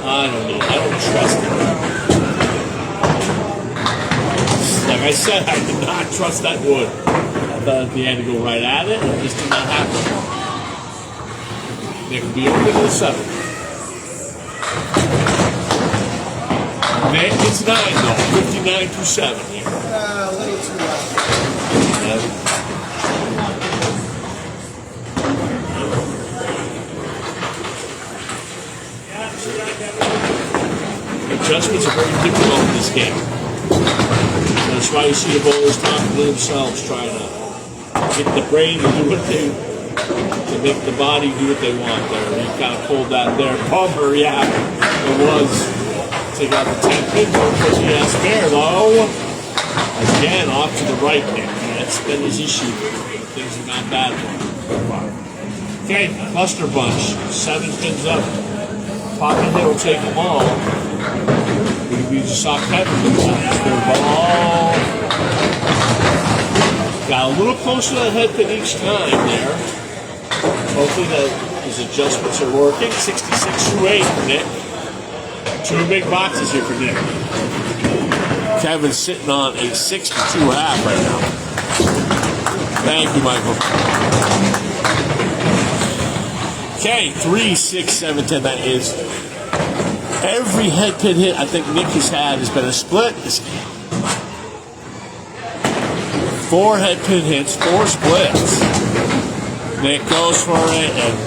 I don't know. I don't trust it. Like I said, I did not trust that wood. I thought he had to go right at it, and it just did not happen. Nick will be over to the 7. Nick gets 9 though, 59-7 here. A little too loud. Adjustments are very difficult in this game. That's why you see the bowlers talking to themselves, trying to get the brain to do what they, to make the body do what they want there. He kind of pulled that there. Bummer, yeah, it was. Take out the 10 pin, because he has spare though. Again, off to the right there. That's been his issue. Things have gone bad for him. Okay, cluster bunch. 7 pins up. Pocket hit will take them all. We just saw Kevin with that ball. Got a little closer to that head pin each time there. Hopefully his adjustments are working. 66-8 for Nick. 2 big boxes here for Nick. Kevin's sitting on a 62 half right now. Thank you, Michael. Okay, 3, 6, 7, 10. That is every head pin hit I think Nick has had has been a split this game. 4 head pin hits, 4 splits. Nick goes for it, and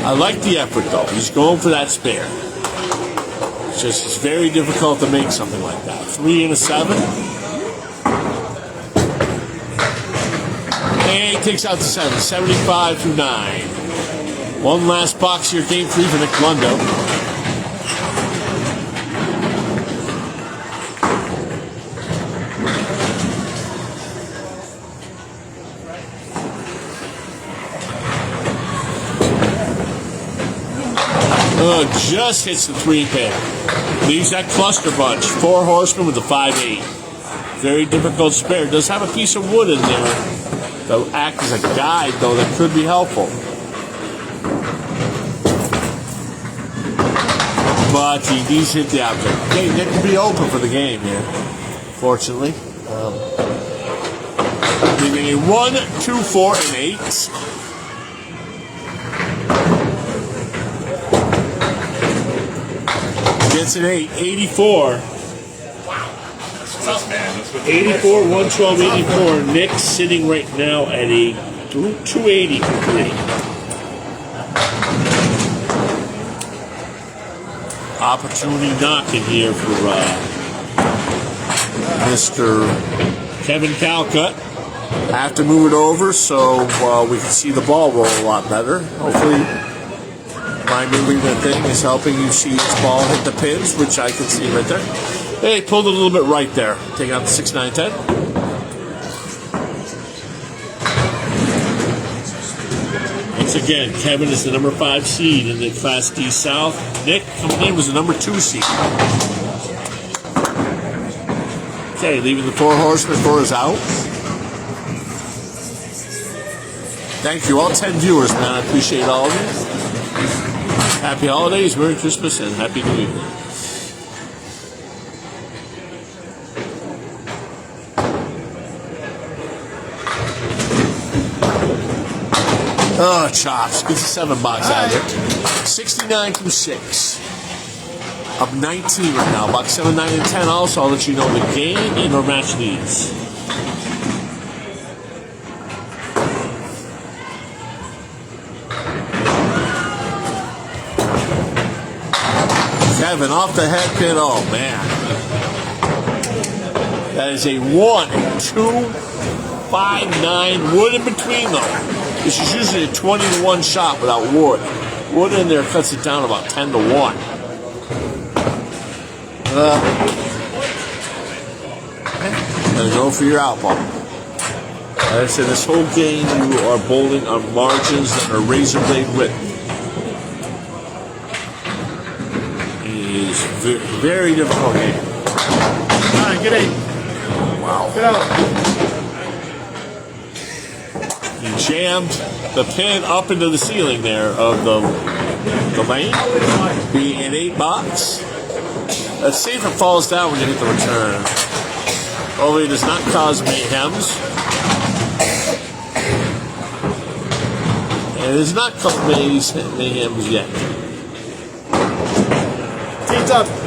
I like the effort though. He's going for that spare. It's very difficult to make something like that. 3 and a 7. And he takes out the 7. 75-9. One last box here, game 3 for Nick Blundo. Just hits the 3 pin. Leaves that cluster bunch. 4 horsemen with a 5-8. Very difficult spare. Does have a piece of wood in there that will act as a guide, though, that could be helpful. But he needs to hit the object. Okay, Nick will be open for the game here, fortunately. Leaving a 1, 2, 4, and 8. Gets an 8, 84. 84, 112, 84. Nick sitting right now at a 280 for 3. Opportunity knocking here for Mr. Kevin Kalkut. Have to move it over so we can see the ball roll a lot better. Hopefully, my moving the thing is helping you see this ball hit the pins, which I can see right there. Hey, pulled it a little bit right there. Taking out the 6, 9, 10. Once again, Kevin is the number 5 seed in the Class D South. Nick coming in was the number 2 seed. Okay, leaving the 4 horsemen. 4 is out. Thank you, all 10 viewers, man. I appreciate all of you. Happy holidays, Merry Christmas, and Happy New Year. Oh, chops. Gets a $7 out of it. 69 through 6. Up 19 right now. Box 7, 9, and 10. Also, I'll let you know the game and our match leads. Kevin off the head pin. Oh, man. That is a 1, 2, 5, 9. Wood in between, though. This is usually a 20-to-1 shot without wood. Wood in there cuts it down about 10-to-1. And go for your out ball. Like I said, this whole game you are bowling on margins that are razor blade width. It is very difficult game. All right, get in. Wow. Get out. He jammed the pin up into the ceiling there of the lane. Being an 8-box. Let's see if it falls down when you hit the return. Hopefully it does not cause mayhems. And it has not caused mayhems yet.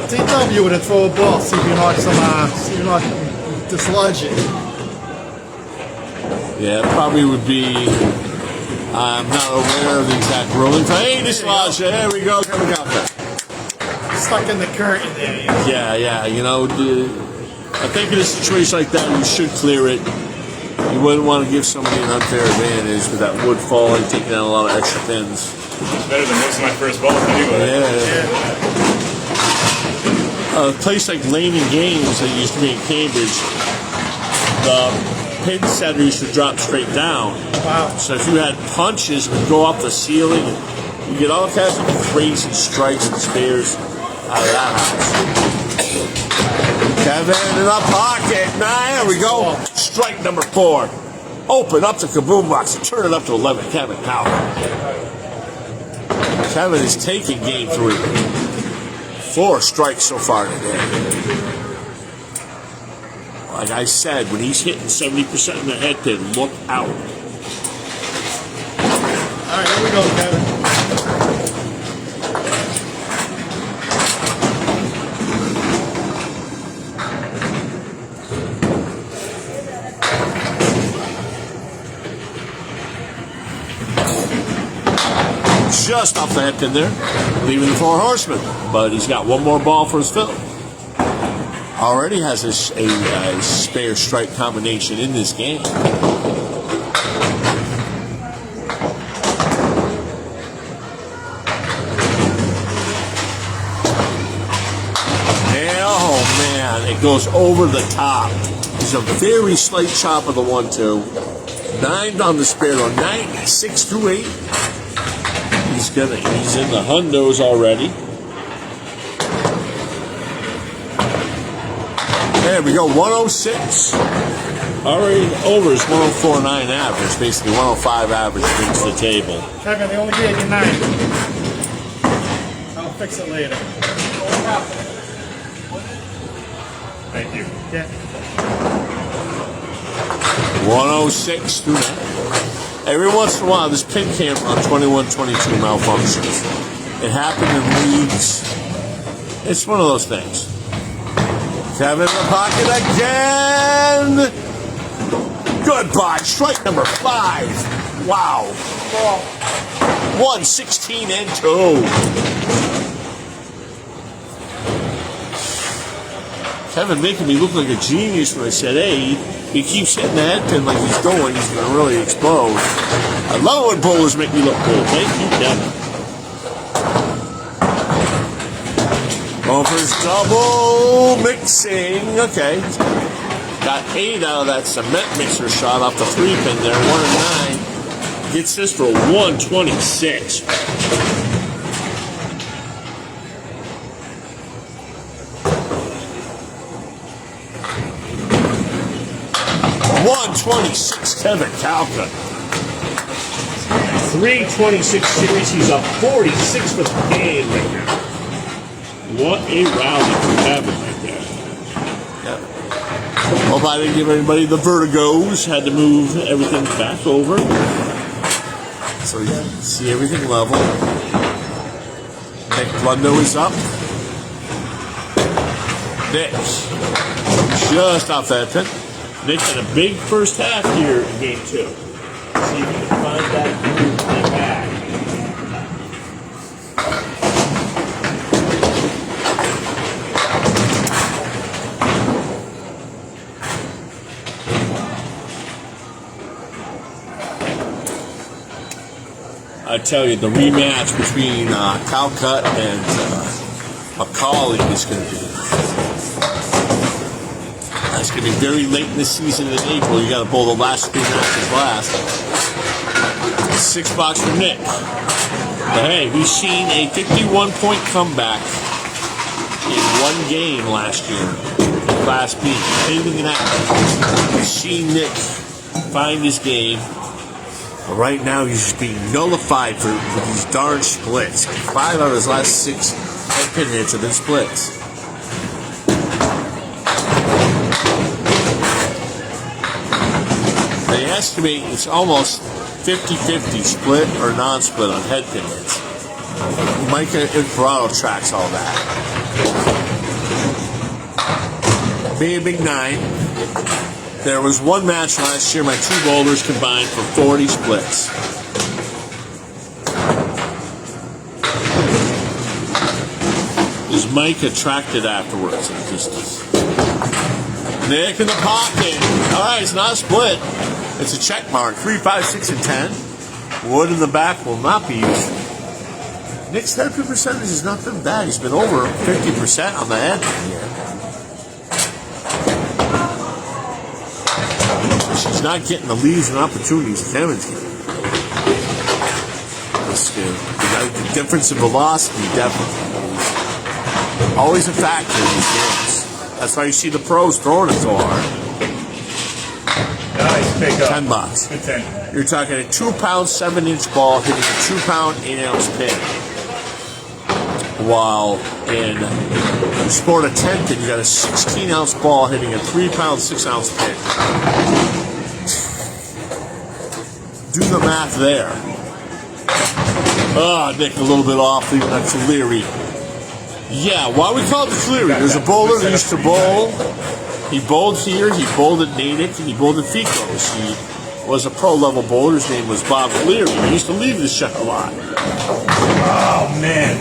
TW would have throw a ball, see if you like dislodge it. Yeah, it probably would be. I'm not aware of the exact ruling. Hey, dislodge it. There we go. Kevin Kalkut. Stuck in the current in there. Yeah. You know, I think in a situation like that, you should clear it. You wouldn't want to give somebody an unfair advantage with that wood falling, taking out a lot of extra pins. Better than most of my first balls anyway. A place like Lane and Games that used to be in Cambridge, the pin setter used to drop straight down. Wow. So if you had punches, it would go off the ceiling. You get all kinds of crazy strikes and spares out of that house. Kevin in the pocket. There we go. Strike number 4. Open up the kaboom box and turn it up to 11. Kevin Kalkut. Kevin is taking game 3. 4 strikes so far today. Like I said, when he's hitting 70% in the head pin, look out. All right, here we go, Kevin. Just off the head pin there, leaving the 4 horsemen. But he's got one more ball for his fill. Already has a spare strike combination in this game. And, oh man, it goes over the top. It's a very slight chop of the 1-2. 9 on the spare though. 9, 6 through 8. He's in the hundos already. There we go, 106. Already over his 104.9 average, basically 105 average brings to the table. Kevin, they only gave you 9. I'll fix it later. Thank you. Yeah. 106 through 9. Every once in a while, this pin camera on 21-22 malfunctions. It happened in leagues. It's one of those things. Kevin in the pocket again. Goodbye. Strike number 5. Wow. 1, 16, and 2. Kevin making me look like a genius when I said, hey, he keeps hitting the head pin like he's going to really explode. I love it when bowlers make me look cool. Thank you, Kevin. Going for his double mixing. Okay. Got 8 out of that cement mixer shot off the 3-pin there. 1 and 9. Gets this for 126. 126, Kevin Kalkut. 326 series. He's up 46 for the game right now. What a rally for Kevin right there. Yeah. Hope I didn't give anybody the vertigos. Had to move everything back over. So you can see everything level. Nick Blundo is up. Nick just off that pin. Nick had a big first half here in game 2. See if you can find that groove in the back. I tell you, the rematch between Kalkut and McCauley is going to be. It's going to be very late in the season in April. You got to bowl the last 3 matches last. $6 for Nick. But hey, we've seen a 51-point comeback in 1 game last year. Class B. Anything can happen. We've seen Nick find his game. But right now, he's just being nullified for these darn splits. 5 out of his last 6 head pin hits have been splits. They estimate it's almost 50-50 split or non-split on head pin hits. Micah Imperato tracks all that. Be a big 9. There was 1 match last year, my 2 bowlers combined for 40 splits. Is Micah tracked it afterwards? Nick in the pocket. All right, it's not a split. It's a check mark. 3, 5, 6, and 10. Wood in the back will not be used. Nick's head pin percentage has not been bad. He's been over 50% on the head pin here. She's not getting the leads and opportunities Kevin's getting. The difference in velocity, definitely. Always a factor in these games. That's why you see the pros throwing it so hard. Nice pickup. $10. Good 10. You're talking a 2-pound 7-inch ball hitting a 2-pound 8-ounce pin. While in the sport of 10 pin, you got a 16-ounce ball hitting a 3-pound 6-ounce pin. Do the math there. Nick a little bit off, leaving that Cleary. Yeah, why we call it the Cleary? There's a bowler who used to bowl. He bowled here, he bowled at Natick, and he bowled at Ficos. He was a pro-level bowler. His name was Bob Cleary. He used to leave the shot a lot. Oh, man.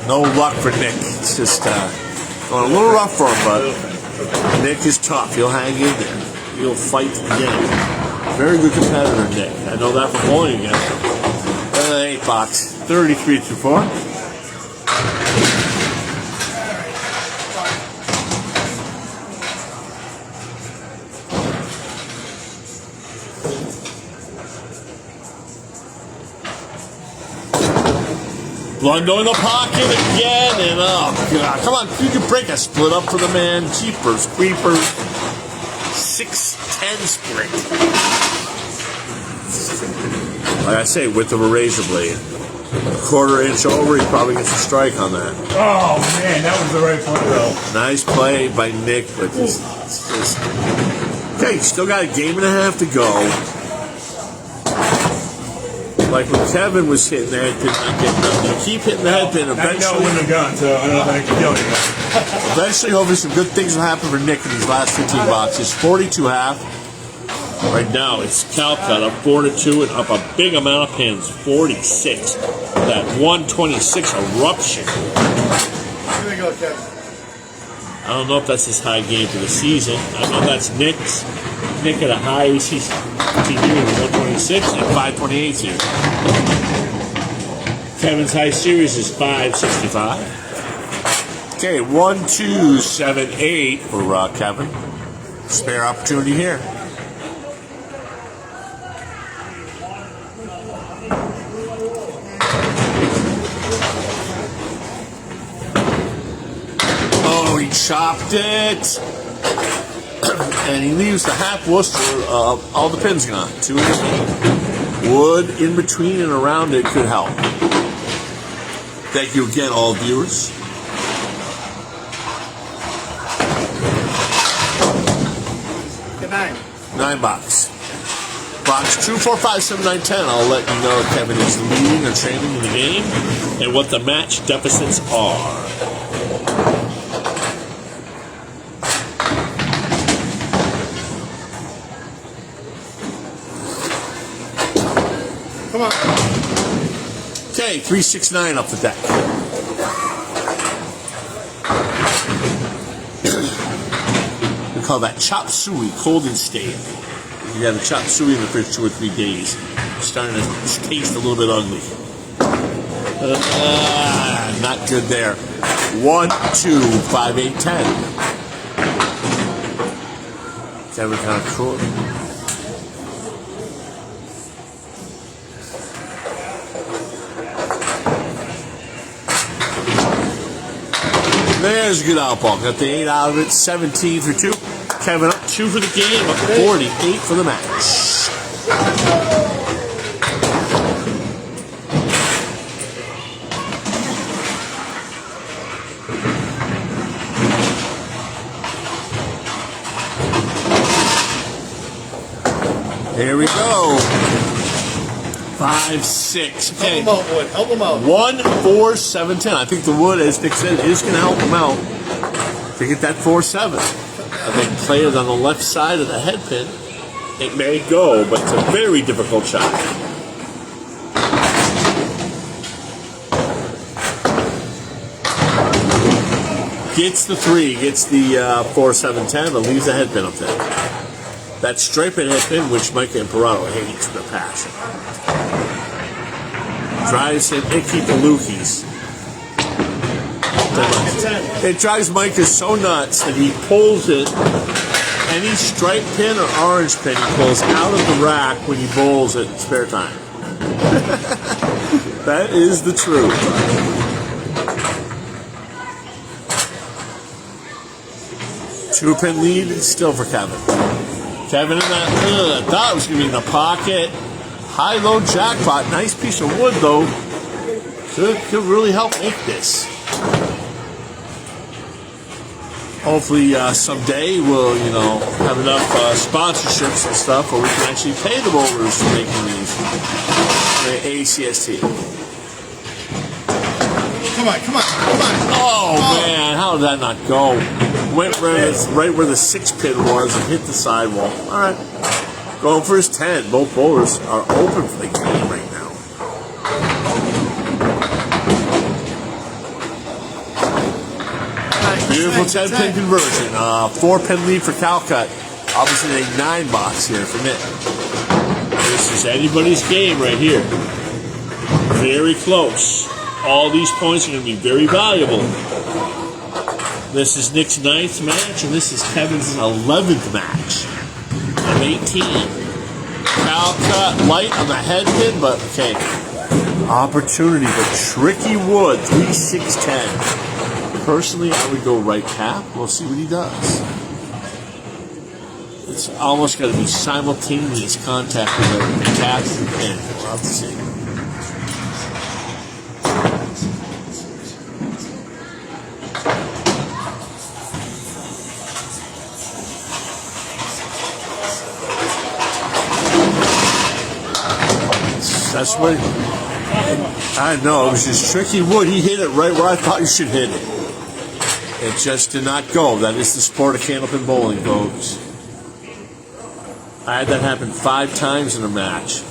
No luck for Nick. It's just going a little rough for him, but Nick is tough. He'll hang in there. He'll fight to the end. Very good competitor, Nick. I know that from bowling against him. 8-box. 33-4. Blundo in the pocket again, and oh god, come on, you can break a split up for the man. Jeepers, creepers, 6-10 split. Like I say, width of a razor blade. A 1/4 inch over, he probably gets a strike on that. Oh man, that was the right play though. Nice play by Nick, but just okay, still got a game and a half to go. Like when Kevin was hitting the head pin, not getting nothing. You keep hitting the head pin, I know it eventually. wouldn't have gone, so I don't know if I can kill you. Eventually, hopefully, some good things will happen for Nick in these last 15 boxes. 42 half. Right now, it's Kalkut up 4-2 and up a big amount of pins. 46. That 126 eruption. Here we go, Kevin. I don't know if that's his high game for the season. I know that's Nick's. Nick at a high ACST here with 126 and 528 here. Kevin's high series is 565. Okay, 1, 2, 7, 8 for Kevin. Spare opportunity here. Oh, he chopped it. And he leaves the half Worcester, all the pins gone. 2 in between. Wood in between and around it could help. Thank you again, all viewers. Good night. $9. Box 2, 4, 5, 7, 9, 10. I'll let you know if Kevin is leading or trailing in the game and what the match deficits are. Come on. Okay, 369 up the deck. We call that chop suey, cold and stale. You have a chop suey in the fridge 2 or 3 days. It's starting to taste a little bit ugly. Not good there. 1, 2, 5, 8, 10. Kevin Kalkut. There's a good outball. Got the 8 out of it. 17 for 2. Kevin up 2 for the game. Up 48 for the match. Here we go. 5, 6. Okay. Help him out, Wood. Help him out. 1, 4, 7, 10. I think the wood, as Nick said, is going to help him out to get that 4, 7. I think play it on the left side of the head pin. It may go, but it's a very difficult shot. Gets the 3, gets the 4, 7, 10, but leaves the head pin up there. That striped head pin, which Micah Imperato hates with a passion. Drives him icky palookies. It drives Micah so nuts that he pulls it. Any striped pin or orange pin he pulls out of the rack when he bowls it in spare time. That is the truth. Two-pin lead still for Kevin. Kevin in that, I thought it was going to be in the pocket. High-low jackpot. Nice piece of wood, though. Could really help make this. Hopefully, someday we'll, have enough sponsorships and stuff where we can actually pay the bowlers for making these. The ACST. Come on. Oh, man, how did that not go? Went right where the 6-pin was and hit the sidewall. All right. Going for his 10. Both bowlers are open for the game right now. Beautiful 10-pin conversion. 4-pin lead for Kalkut. Obviously a 9 box here for Nick. This is anybody's game right here. Very close. All these points are going to be very valuable. This is Nick's 9th match, and this is Kevin's 11th match. Of 18. Kalkut light on the head pin, but okay. Opportunity, but tricky wood. 3, 6, 10. Personally, I would go right cap. We'll see what he does. It's almost got to be simultaneous contact with the cap and the pin. We'll have to see. That's what I know. It was just tricky wood. He hit it right where I thought you should hit it. It just did not go. That is the sport of Candlepin bowling, folks. I had that happen 5 times in a match.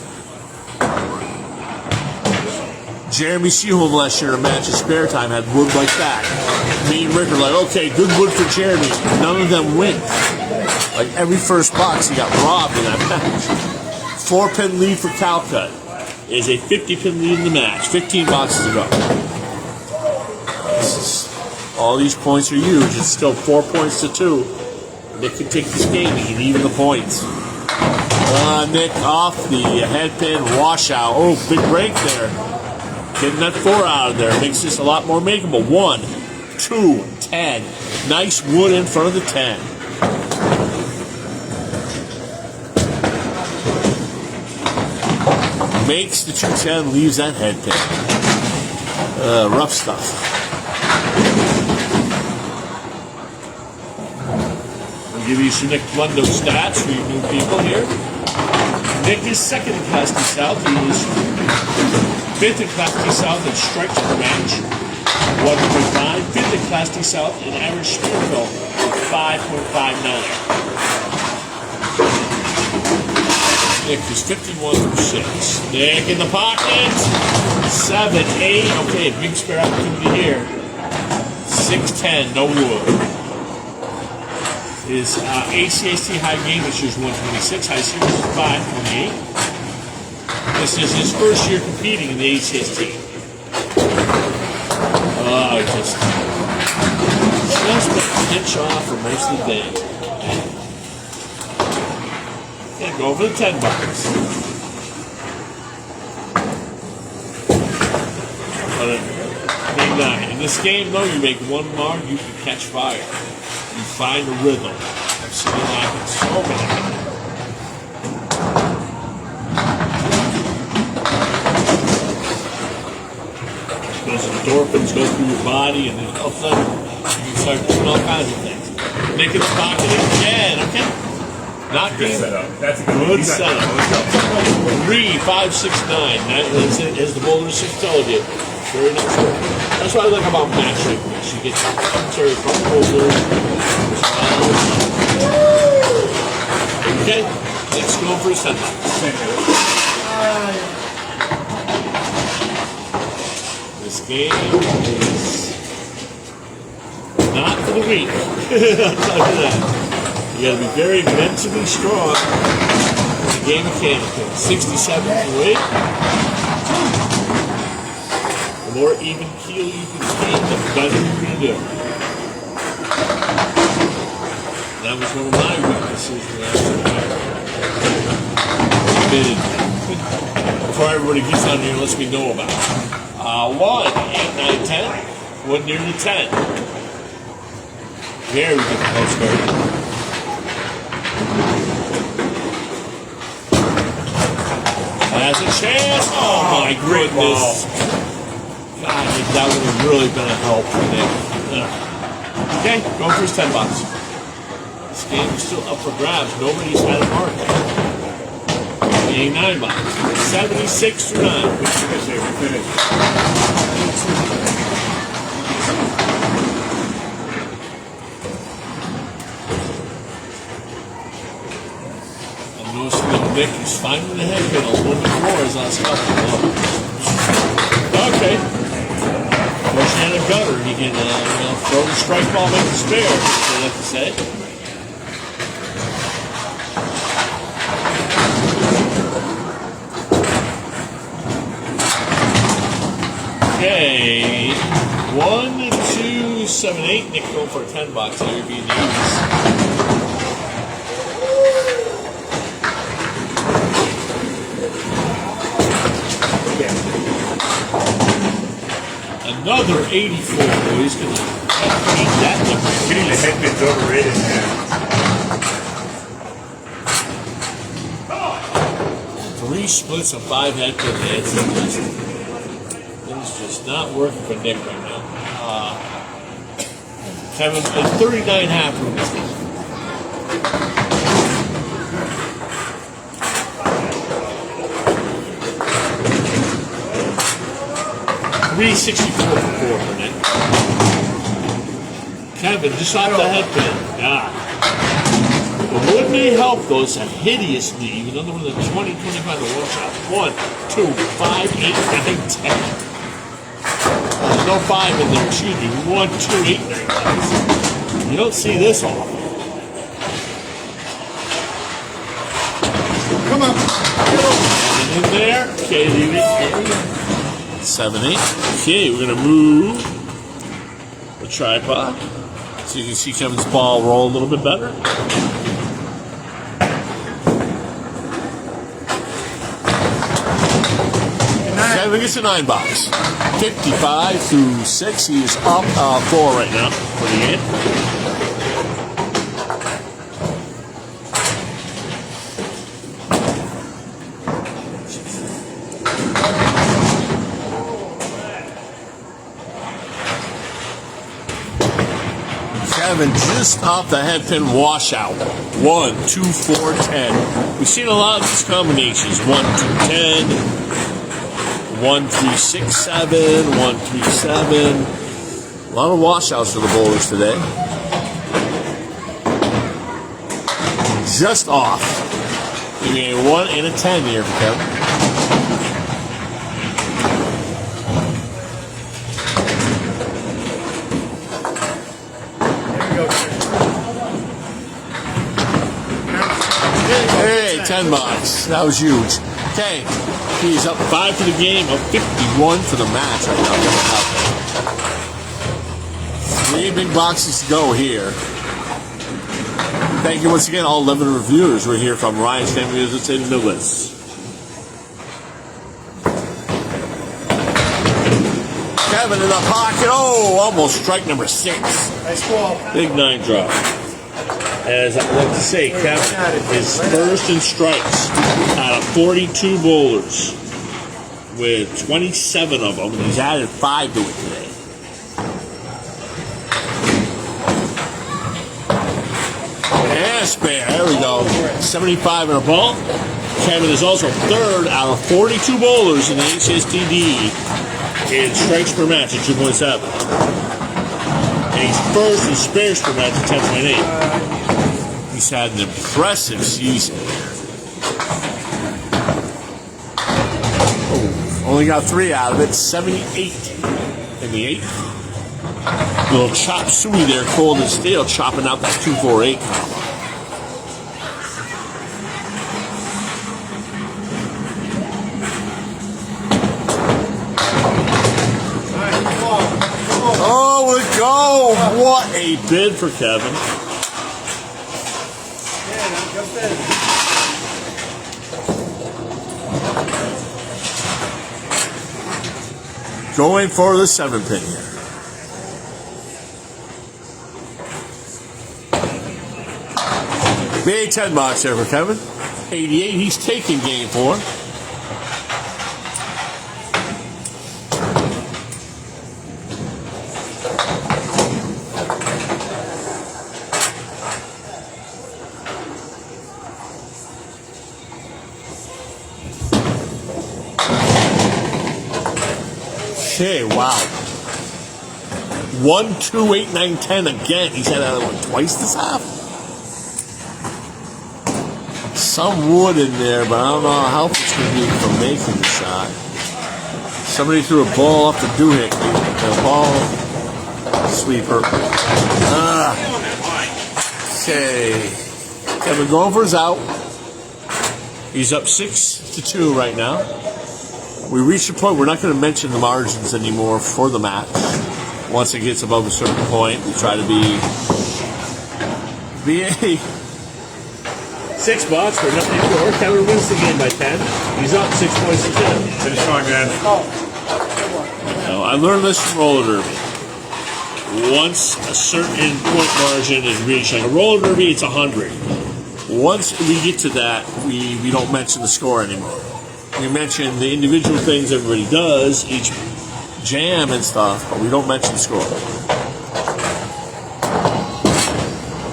Jeremy Seaholm last year in a match in spare time had wood like that. Me and Rick were like, okay, good wood for Jeremy. None of them went. Like every first box, he got robbed in that match. 4-pin lead for Kalkut. Is a 50-pin lead in the match. 15 boxes to go. All these points are huge. It's still 4 points to 2. Nick can take this game. He can even the points. Nick off the head pin washout. Oh, big break there. Getting that 4 out of there makes this a lot more makeable. 1, 2, 10. Nice wood in front of the 10. Makes the 210, leaves that head pin. Rough stuff. I'll give you some Nick Blundo stats for you new people here. Nick is second in Class D South. He is fifth in Class D South in strikes per match, 1.5. Fifth in Class D South in average spear fill, 5.59. Nick is 51 for 6. Nick in the pocket. 7, 8. Okay, big spare opportunity here. 6'10", no wood. His ACST high game this year's 126, high series is 528. This is his first year competing in the ACST. Just a pinch off for most of the day. And go for the 10 bucks. But game 9. In this game, though, you make one mark, you can catch fire. You find a rhythm. I've seen it happen so many times. Those endorphins go through your body, and then all of a sudden, you can start doing all kinds of things. Nick in the pocket again, okay? Not Good being setup. That's a good setup. 3, 5, 6, 9. That is it, as the bowler just told you. Very nice work. That's what I like about matching. You get commentary from the bowler. Okay, let's go for a $10. This game is not for the weak. I'll tell you that. You got to be very mentally strong in the game of Candlepin. 67 to 8. The more even keel you can keep, the better you're going to do. That was one of my weaknesses when I was before everybody gets on here and lets me know about it. 1, 8, 9, 10. One near the 10. Very good postcard. Has a chance. Oh my goodness. God, that would have really been a help for Nick. Okay, go for his $10. This game is still up for grabs. Nobody's had a mark. Paying $9. 76 to 9. We finished. Nick is finding the head pin a little bit more as last couple. Okay. Pushing in a gutter. He can throw the strike ball, make the spare, as they like to say. Okay. 1, 2, 7, 8. Nick going for a $10 here, being used. Another 84. He's going to beat that number. Getting the headpin's overrated, man. 3 splits of 5 headpin hits. It's just not working for Nick right now. Kevin, 39 half rooms. $364 for 4 for Nick. Kevin, just off the headpin. God. But wouldn't it help though? It's a hideous knee. Another one of the 20, 25 to 1 shot. 1, 2, 5, 8, 9, 10. There's no 5 in there. Excuse me. 1, 2, 8, 9, 10. You don't see this often. Come on. And in there. Okay, leave it. 7, 8. Okay, we're going to move the tripod so you can see Kevin's ball roll a little bit better. Kevin gets a $9. 55 through 6. He is up 4 right now for the game. Kevin just off the head pin washout. 1, 2, 4, 10. We've seen a lot of these combinations. 1, 2, 10. 1, 3, 6, 7. 1, 3, 7. A lot of washouts for the bowlers today. Just off. Maybe a 1 and a 10 here for Kevin. Hey, $10. That was huge. Okay, he's up 5 for the game, up 51 for the match right now. 3 big boxes to go here. Thank you once again, all 11 reviewers. We're here from Ryan's Family Visits in Millis. Kevin in the pocket. Oh, almost strike number 6. Nice ball. Big 9 drop. As I like to say, Kevin is first in strikes out of 42 bowlers with 27 of them. He's added 5 to it today. Yeah, spare. There we go. 75 in a ball. Kevin is also third out of 42 bowlers in the ACST in strikes per match at 2.7. And he's first in spares per match at 10.8. He's had an impressive season. Oh, only got 3 out of it. 78 in the 8th. Little chop suey there, cold and stale, chopping out that 2-4-8 combo. Oh, let's go! What a bid for Kevin. Going for the 7 pin here. Big $10 there for Kevin. 88, he's taking game 4. Okay, wow. 1, 2, 8, 9, 10 again. He's had that one twice this half. Some wood in there, but I don't know how helpful it's going to be for making the shot. Somebody threw a ball off the doohickey. A ball sweeper. Okay. Kevin going for his out. He's up 6-2 right now. We reached a point, we're not going to mention the margins anymore for the match. Once it gets above a certain point, we try to be a $6 for nothing more. Kevin wins the game by 10. He's up 6 points to 10. Finish strong, man. Now, I learned this from roller derby. Once a certain point margin is reached, like a roller derby, it's 100. Once we get to that, we don't mention the score anymore. We mention the individual things everybody does, each jam and stuff, but we don't mention the score.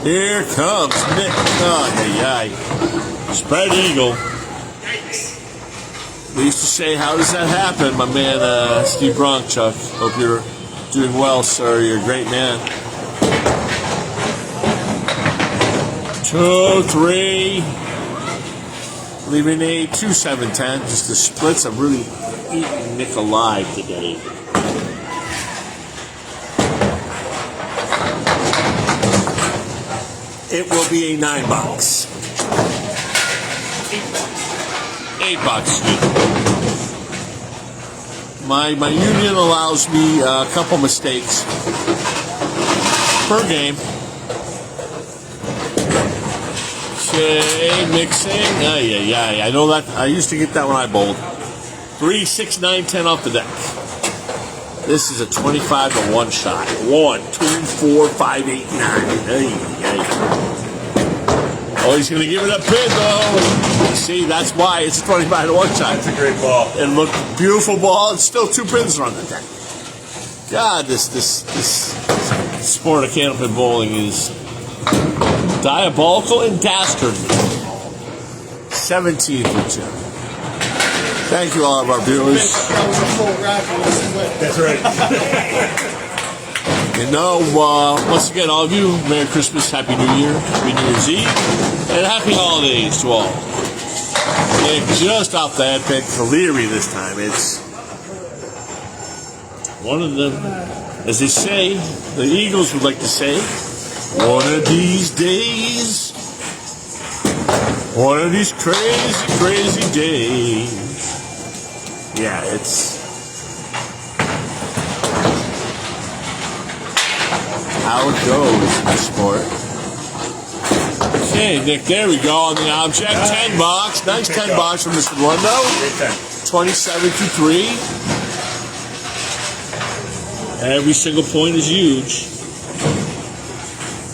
Here comes Nick. Spread eagle. We used to say, how does that happen, my man Steve Bronchuk? Hope you're doing well, sir. You're a great man. 2, 3. Leaving a 2, 7, 10. Just the splits. I'm really eating Nick alive today. It will be a $9. $8. My union allows me a couple mistakes per game. Okay, mixing. I know that. I used to get that when I bowled. 3, 6, 9, 10 off the deck. This is a 25 to 1 shot. 1, 2, 4, 5, 8, 9. Oh, he's going to give it a pin, though. See, that's why it's a 25 to 1 shot. It's a great ball. It looked beautiful ball. It's still 2 pins are on the deck. God, this sport of Candlepin bowling is diabolical and dastardly. 17th of June. Thank you, all of our viewers. That's right. You know, once again, all of you, Merry Christmas, Happy New Year, Happy New Year's Eve, and Happy Holidays to all. Nick just off the head pick for Leary this time. It's One of them, as they say, the Eagles would like to say, one of these days, one of these crazy, crazy days. Yeah, it's how it goes in the sport. Okay, Nick, there we go on the object. 10 bucks. Nice 10 bucks from Mr. Blundo. 27 to 3. every single point is huge.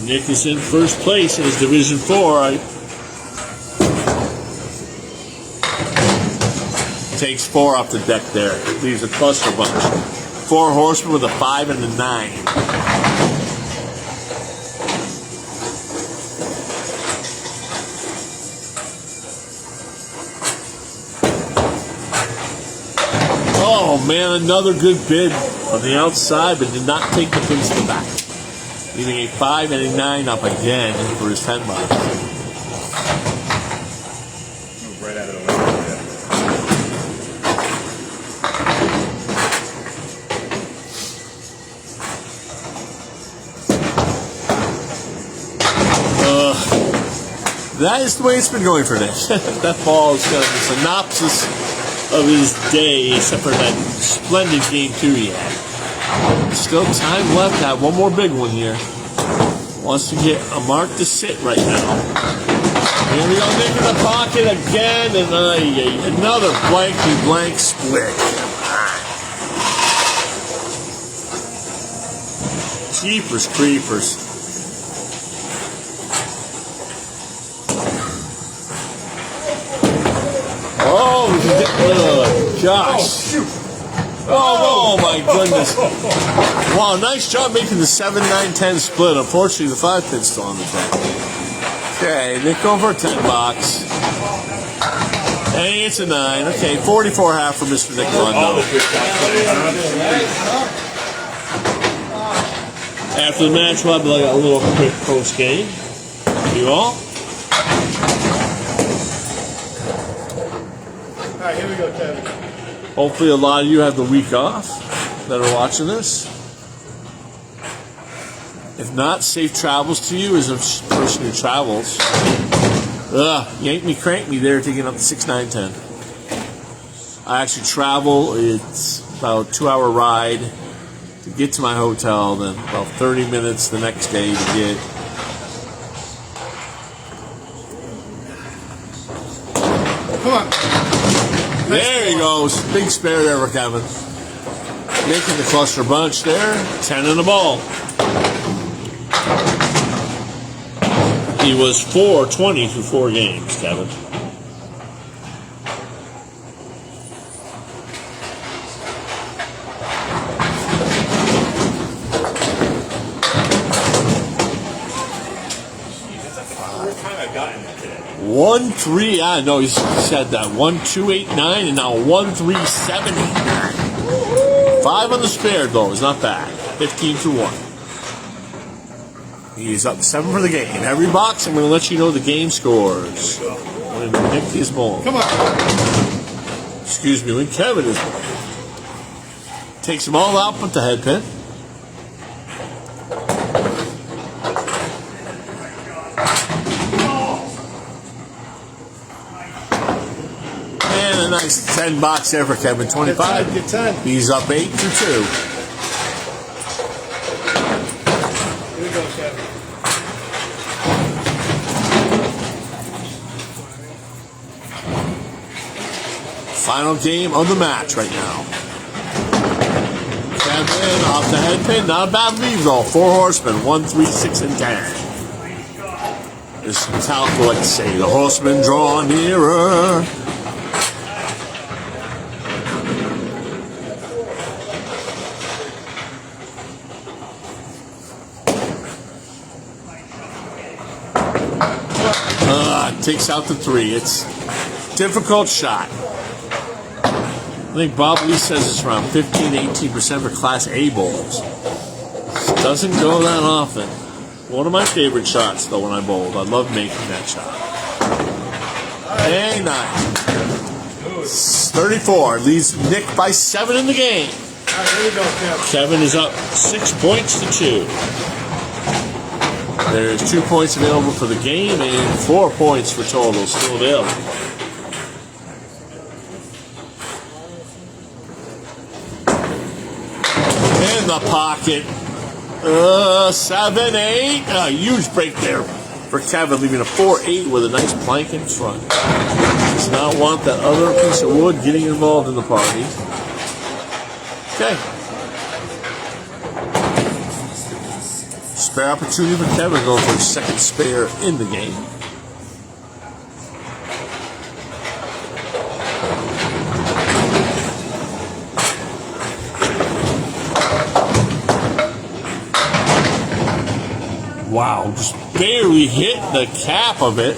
Nick is in first place in his Division 4. Takes 4 off the deck there. Leaves a cluster bunch. 4 horsemen with a 5 and a 9. Oh man, another good bid on the outside, but did not take the pins to the back. Leaving a 5 and a 9 up again for his 10 bucks. Move right out of the way. That is the way it's been going for Nick. That ball is kind of a synopsis of his day, except for that splendid game 2 he had. Still time left to have one more big one here. Wants to get a mark to sit right now. Here we go, Nick in the pocket again, and another blankety blank split. Jeepers creepers. Oh, gosh. Oh, my goodness. Wow, nice job making the 7, 9, 10 split. Unfortunately, the 5 pin's still on the deck. Okay, Nick going for a 10 box. Hey, it's a 9. Okay, 44 half for Mr. Nick Blundo. After the match, we'll have like a little quick post game. You all? All right, here we go, Kevin. Hopefully a lot of you have the week off that are watching this. If not, safe travels to you as a person who travels. Yank me, crank me there taking up the 6, 9, 10. I actually travel. It's about a 2-hour ride to get to my hotel, then about 30 minutes the next day to get. Come on. There he goes. Big spare there for Kevin. Making the cluster bunch there. 10 in the ball. He was 4-20 through 4 games, Kevin. First time I've gotten that today. 1, 3, I know he said that. 1, 2, 8, 9, and now 1, 3, 7, 8, 9. 5 on the spare though, is not bad. 15 to 1. He's up 7 for the game. Every box, I'm going to let you know the game scores. When Nick is bowling. Come on. Excuse me, when Kevin is bowling. Takes them all out, but the head pin. And a nice 10 box there for Kevin, 25. Get 10. He's up 8 to 2. Here we go, Kevin. Final game of the match right now. Kevin off the head pin. Not a bad lead though. 4 horsemen. 1, 3, 6, and 10. As Kalkut like to say, the horsemen draw nearer. Takes out the 3. It's a difficult shot. I think Bob Lee says it's around 15 to 18% for Class A bowls. Doesn't go that often. One of my favorite shots, though, when I bowled. I love making that shot. And 9. 34 leads Nick by 7 in the game. All right, here we go, Kev. Kevin is up 6 points to 2. There's 2 points available for the game and 4 points for total still available. In the pocket. 7-8. A huge break there for Kevin, leaving a 4-8 with a nice plank in front. Does not want that other piece of wood getting involved in the party. Okay. Spare opportunity for Kevin going for his second spare in the game. Wow, just barely hit the cap of it.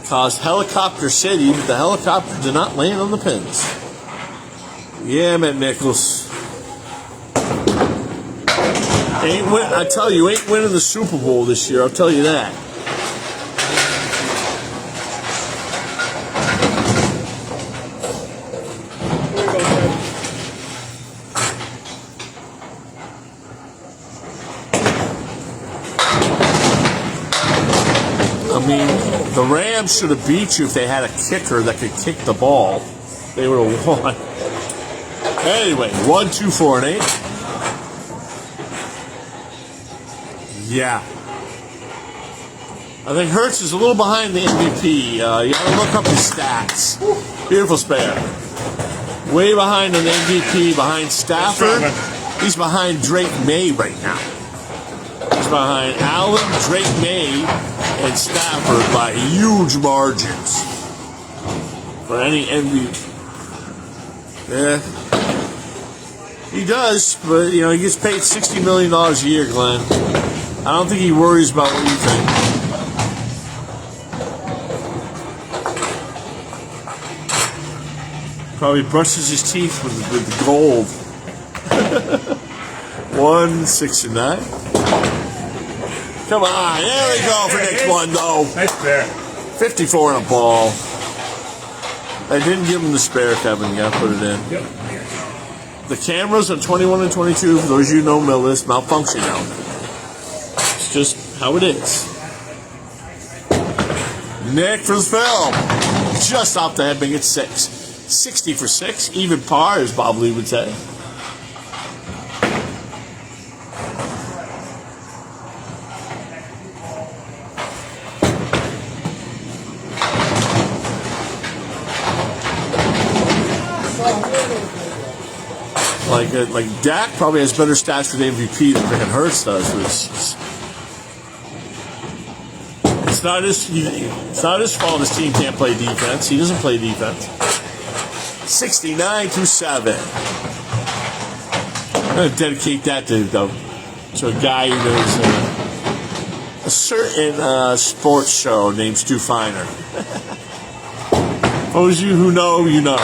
Caused Helicopter City, but the helicopter did not land on the pins. Yeah, Matt Nichols. I tell you, ain't winning the Super Bowl this year, I'll tell you that. I mean, the Rams should have beat you if they had a kicker that could kick the ball. They would have won. Anyway, 1, 2, 4, and 8. Yeah. I think Hurts is a little behind the MVP. You gotta look up his stats. Beautiful spare. Way behind on the MVP, behind Stafford. He's behind Drake May right now. He's behind Allen, Drake May, and Stafford by huge margins. For any MVP. Yeah. He does, but he gets paid $60 million a year, Glenn. I don't think he worries about what you think. Probably brushes his teeth with the gold. 1, 6, and 9. Come on, there we go for Nick Blundo. Nice spare. 54 in a ball. I didn't give him the spare, Kevin. You gotta put it in. Yep. The cameras on 21 and 22, for those of you who know Millis, malfunction now. It's just how it is. Nick for the film. Just off the head, make it 6. 60 for 6. Even par, as Bob Lee would say. Like Dak probably has better stats for the MVP than freaking Hurts does. It's not his fault his team can't play defense. He doesn't play defense. 69 to 7. I'm going to dedicate that to a guy who does a certain sports show named Stu Feiner. Those of you who know, you know.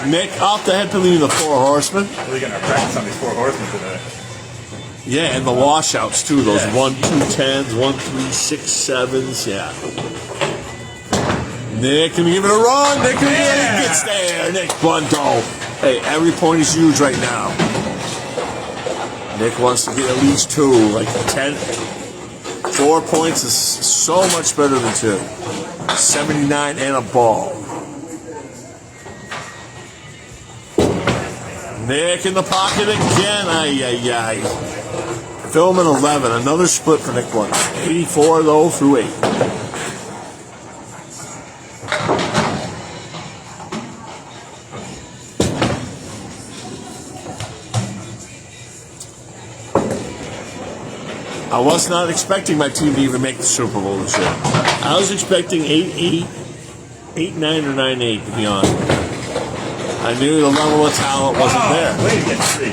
Nick off the head to leave the 4 horsemen. We're going to practice on these 4 horsemen today. Yeah, and the washouts too. Those 1, 2, 10s, 1, 3, 6, 7s. Yeah. Nick can give it a run. Nick can gets there. Nick Blundo. Hey, every point is huge right now. Nick wants to get at least 2. Like 10. 4 points is so much better than 2. 79 and a ball. Nick in the pocket again. Ay. Film at 11. Another split for Nick Blundo. 84, though, through 8. I was not expecting my team to even make the Super Bowl this year. I was expecting 8-8, 8-9, or 9-8, to be honest. I knew the level of talent wasn't there. Way to get 3.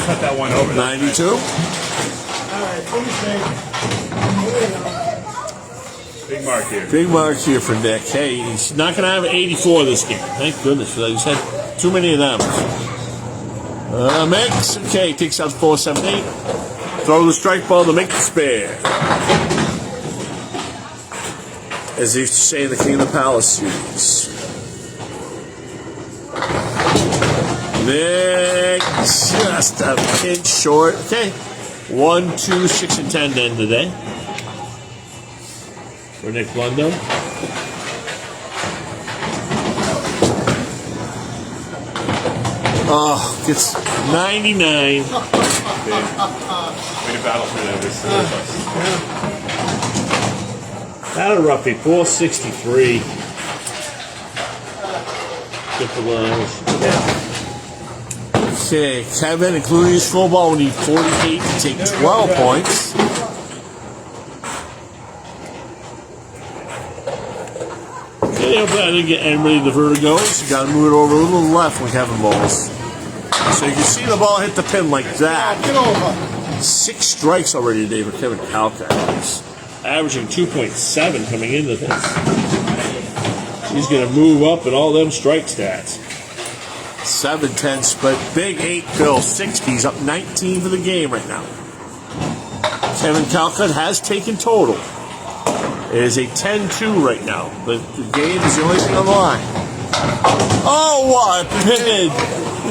cut that one over. 92. All right, Big mark here. Big mark here for Nick. Hey, he's not going to have 84 this game. Thank goodness. He's had too many of them. Mix. Okay, takes out 478. Throw the strike ball to make the spare. As they used to say in the King of the Palace series. Nick just a pinch short. Okay. 1, 2, 6, and 10 to end the day. For Nick Blundo. Oh, gets 99. Way to battle through that. This That'll roughly 463. Get the lines. Okay, Kevin, including his full ball, we need 48 to take 12 points. Okay, hopefully I didn't get anybody the vertigos. You got to move it over a little left when Kevin balls. So you can see the ball hit the pin like that. Get over. 6 strikes already today for Kevin Kalkut. Averaging 2.7 coming into this. He's going to move up in all them strike stats. 7-10 split. Big 8 Bill 60. He's up 19 for the game right now. Kevin Kalkut has taken total. It is a 10-2 right now. The game is the only thing on the line. Oh, what a bid!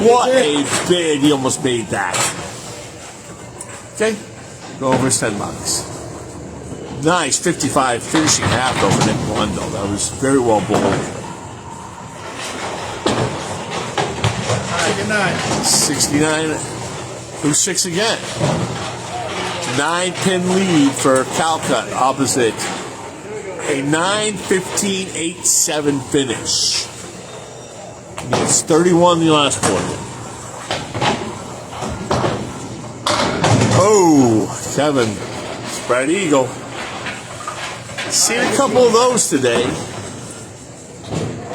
What a bid. He almost made that. Okay. Go over his $10. Nice. 55. Finishing half though for Nick Blundo. That was very well bowled. Good night. 69. Who's 6 again? 9-pin lead for Kalkut opposite. A 9-15-8-7 finish. It's 31 in the last quarter. Oh, Kevin. Spread eagle. Seen a couple of those today.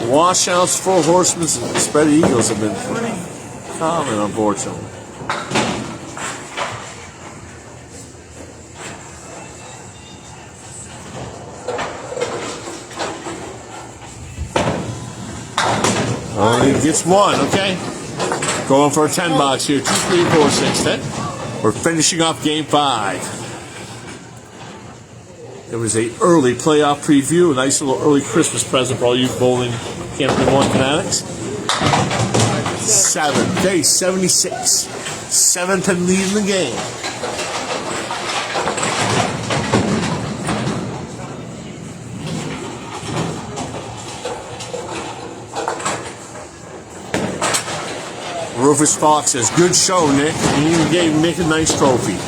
Washouts, 4 horsemen, and spread eagles have been pretty common, unfortunately. Only gets 1, okay? Going for a $10 here. 2, 3, 4, 6, 10. We're finishing off game 5. It was a early playoff preview, a nice little early Christmas present for all you bowling Candlepin 1 fanatics. 7, okay, 76. 7-pin lead in the game. Rufus Fox says, good show, Nick. And you even gave Nick a nice trophy.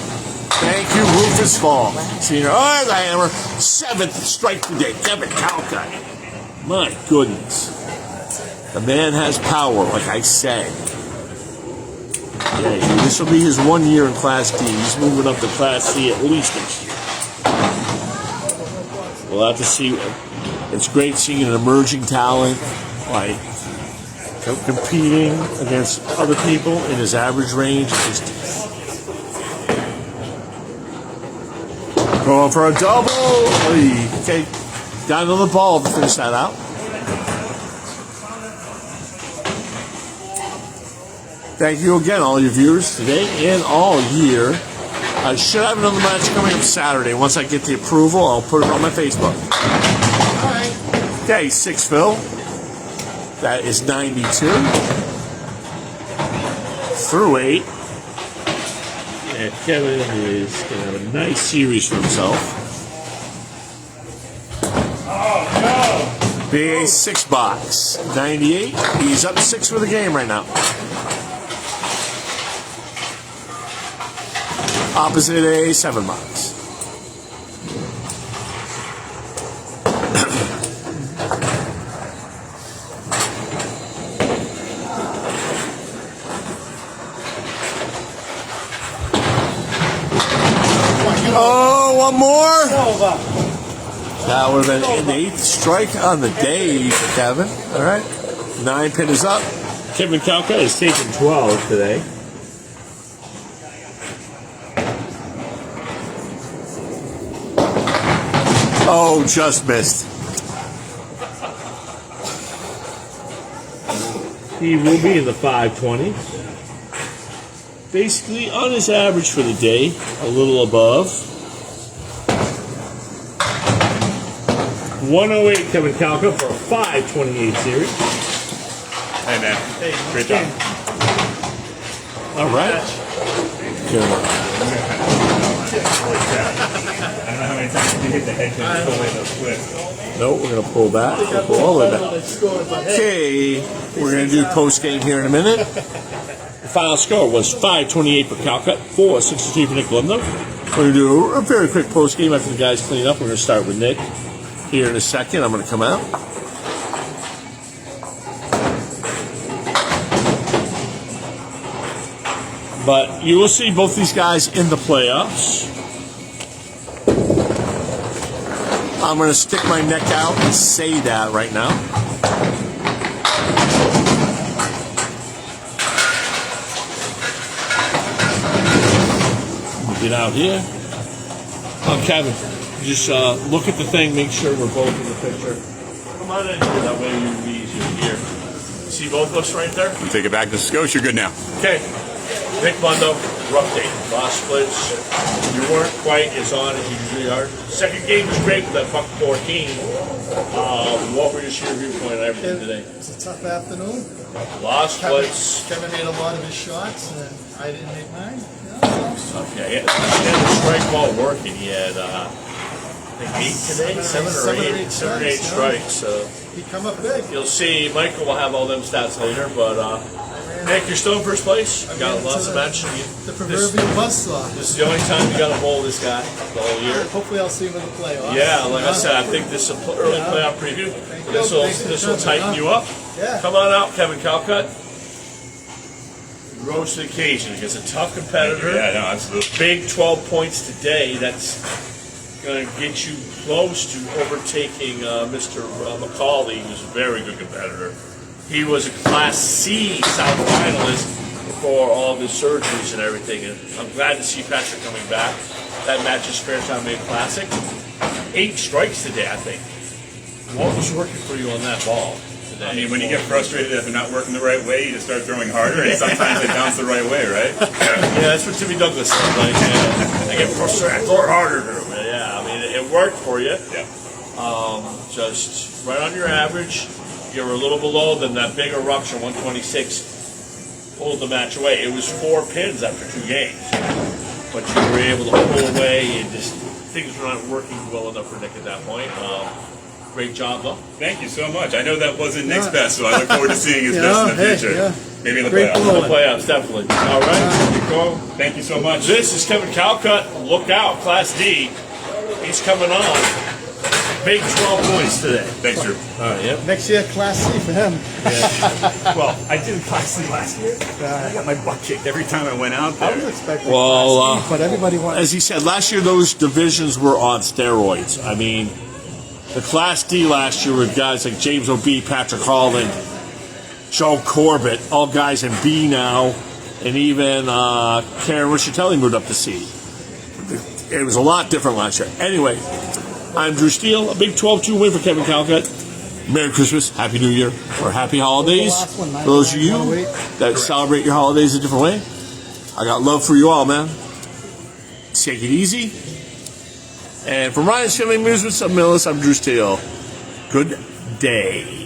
Thank you, Rufus Falk. Senior. Oh, there's a hammer. 7th strike today. Kevin Kalkut. My goodness. The man has power, like I said. Yeah, this will be his 1 year in Class D. He's moving up to Class C at least next year. We'll have to see. It's great seeing an emerging talent like competing against other people in his average range. It's just going for a double. Okay, got another ball to finish that out. Thank you again, all your viewers today and all year. I should have another match coming up Saturday. Once I get the approval, I'll put it on my Facebook. All right. Okay, 6 Phil. That is 92. Through 8. And Kevin is going to have a nice series for himself. Big 6 box. 98. He's up 6 for the game right now. Opposite a 7 box. Oh, one more. That would have been an 8th strike on the day for Kevin. All right. 9 pin is up. Kevin Kalkut has taken 12 today. Oh, just missed. He will be in the 520s. Basically on his average for the day, a little above. 108 Kevin Kalkut for a 528 series. Hey, man. Great job. All right. Good one. I don't know how many times you hit the head to pull in those splits. No, we're going to pull back. We'll pull all the way back. Okay, we're going to do post game here in a minute. The final score was 528 for Kalkut, 463 for Nick Blundo. We're going to do a very quick post game after the guys clean up. We're going to start with Nick here in a second. I'm going to come out. But you will see both these guys in the playoffs. I'm going to stick my neck out and say that right now. Get out here. Kevin, just look at the thing, make sure we're both in the picture. Come on in here, that way it'll be easier here. See both of us right there? Take it back to Scotia. You're good now. Okay. Nick Blundo, rough day. Lost splits. You weren't quite as on as you usually are. Second game was great with that buck 14. What was your viewpoint on everything today? It was a tough afternoon. Lost splits. Kevin made a lot of his shots, and I didn't make mine. Okay, he had the strike ball working. He had, I think 8 today? 7 or 8 strikes. So He come up big. you'll see Michael will have all them stats later, but Nick, you're still in first place. You got lots of action. The proverbial buzzsaw. This is the only time you got to bowl this guy the whole year. Hopefully I'll see him in the playoffs. Yeah, like I said, I think this is an early playoff preview. This will tighten you up. Yeah. Come on out, Kevin Kalkut. Rose to the occasion against a tough competitor. Yeah, no, absolutely. Big 12 points today. That's going to get you close to overtaking Mr. McCauley, who's a very good competitor. He was a Class C South finalist before all of his surgeries and everything. And I'm glad to see Patrick coming back. That match is Fair Time Made Classic. 8 strikes today, I think. What was working for you on that ball today? I mean, when you get frustrated if they're not working the right way, you just start throwing harder, and sometimes they bounce the right way, right? Yeah, that's what Timmy Douglas said. Like, I get frustrated, I throw it harder. Yeah, I mean, it worked for you. Yeah. Just right on your average. You were a little below than that big eruption, 126, pulled the match away. It was 4 pins after 2 games. But you were able to pull away, and just things were not working well enough for Nick at that point. Great job, though. Thank you so much. I know that wasn't Nick's best, so I look forward to seeing his best in the future. Yeah. Maybe in the Great playoffs. ball. The playoffs, definitely. All right, here we go. Thank you so much. This is Kevin Kalkut. Look out, Class D. He's coming on. Big 12 points today. Thanks, Drew. All right, yep. Next year, Class C for him. Well, I did Class C last year. I got my butt kicked every time I went out I was there. expecting Well, Class C, but everybody wants. As he said, last year those divisions were on steroids. I mean, the Class D last year with guys like James O'B, Patrick Holland, Joe Corbett, all guys in B now, and even Karen Riccitelli moved up to C. It was a lot different last year. Anyway, I'm Drew Steele. A big 12-2 win for Kevin Kalkut. Merry Christmas, Happy New Year, or Happy Holidays. For those of you that celebrate your holidays a different way, I got love for you all, man. Take it easy. And from Ryan's Family Amusements of Millis, I'm Drew Steele. Good day.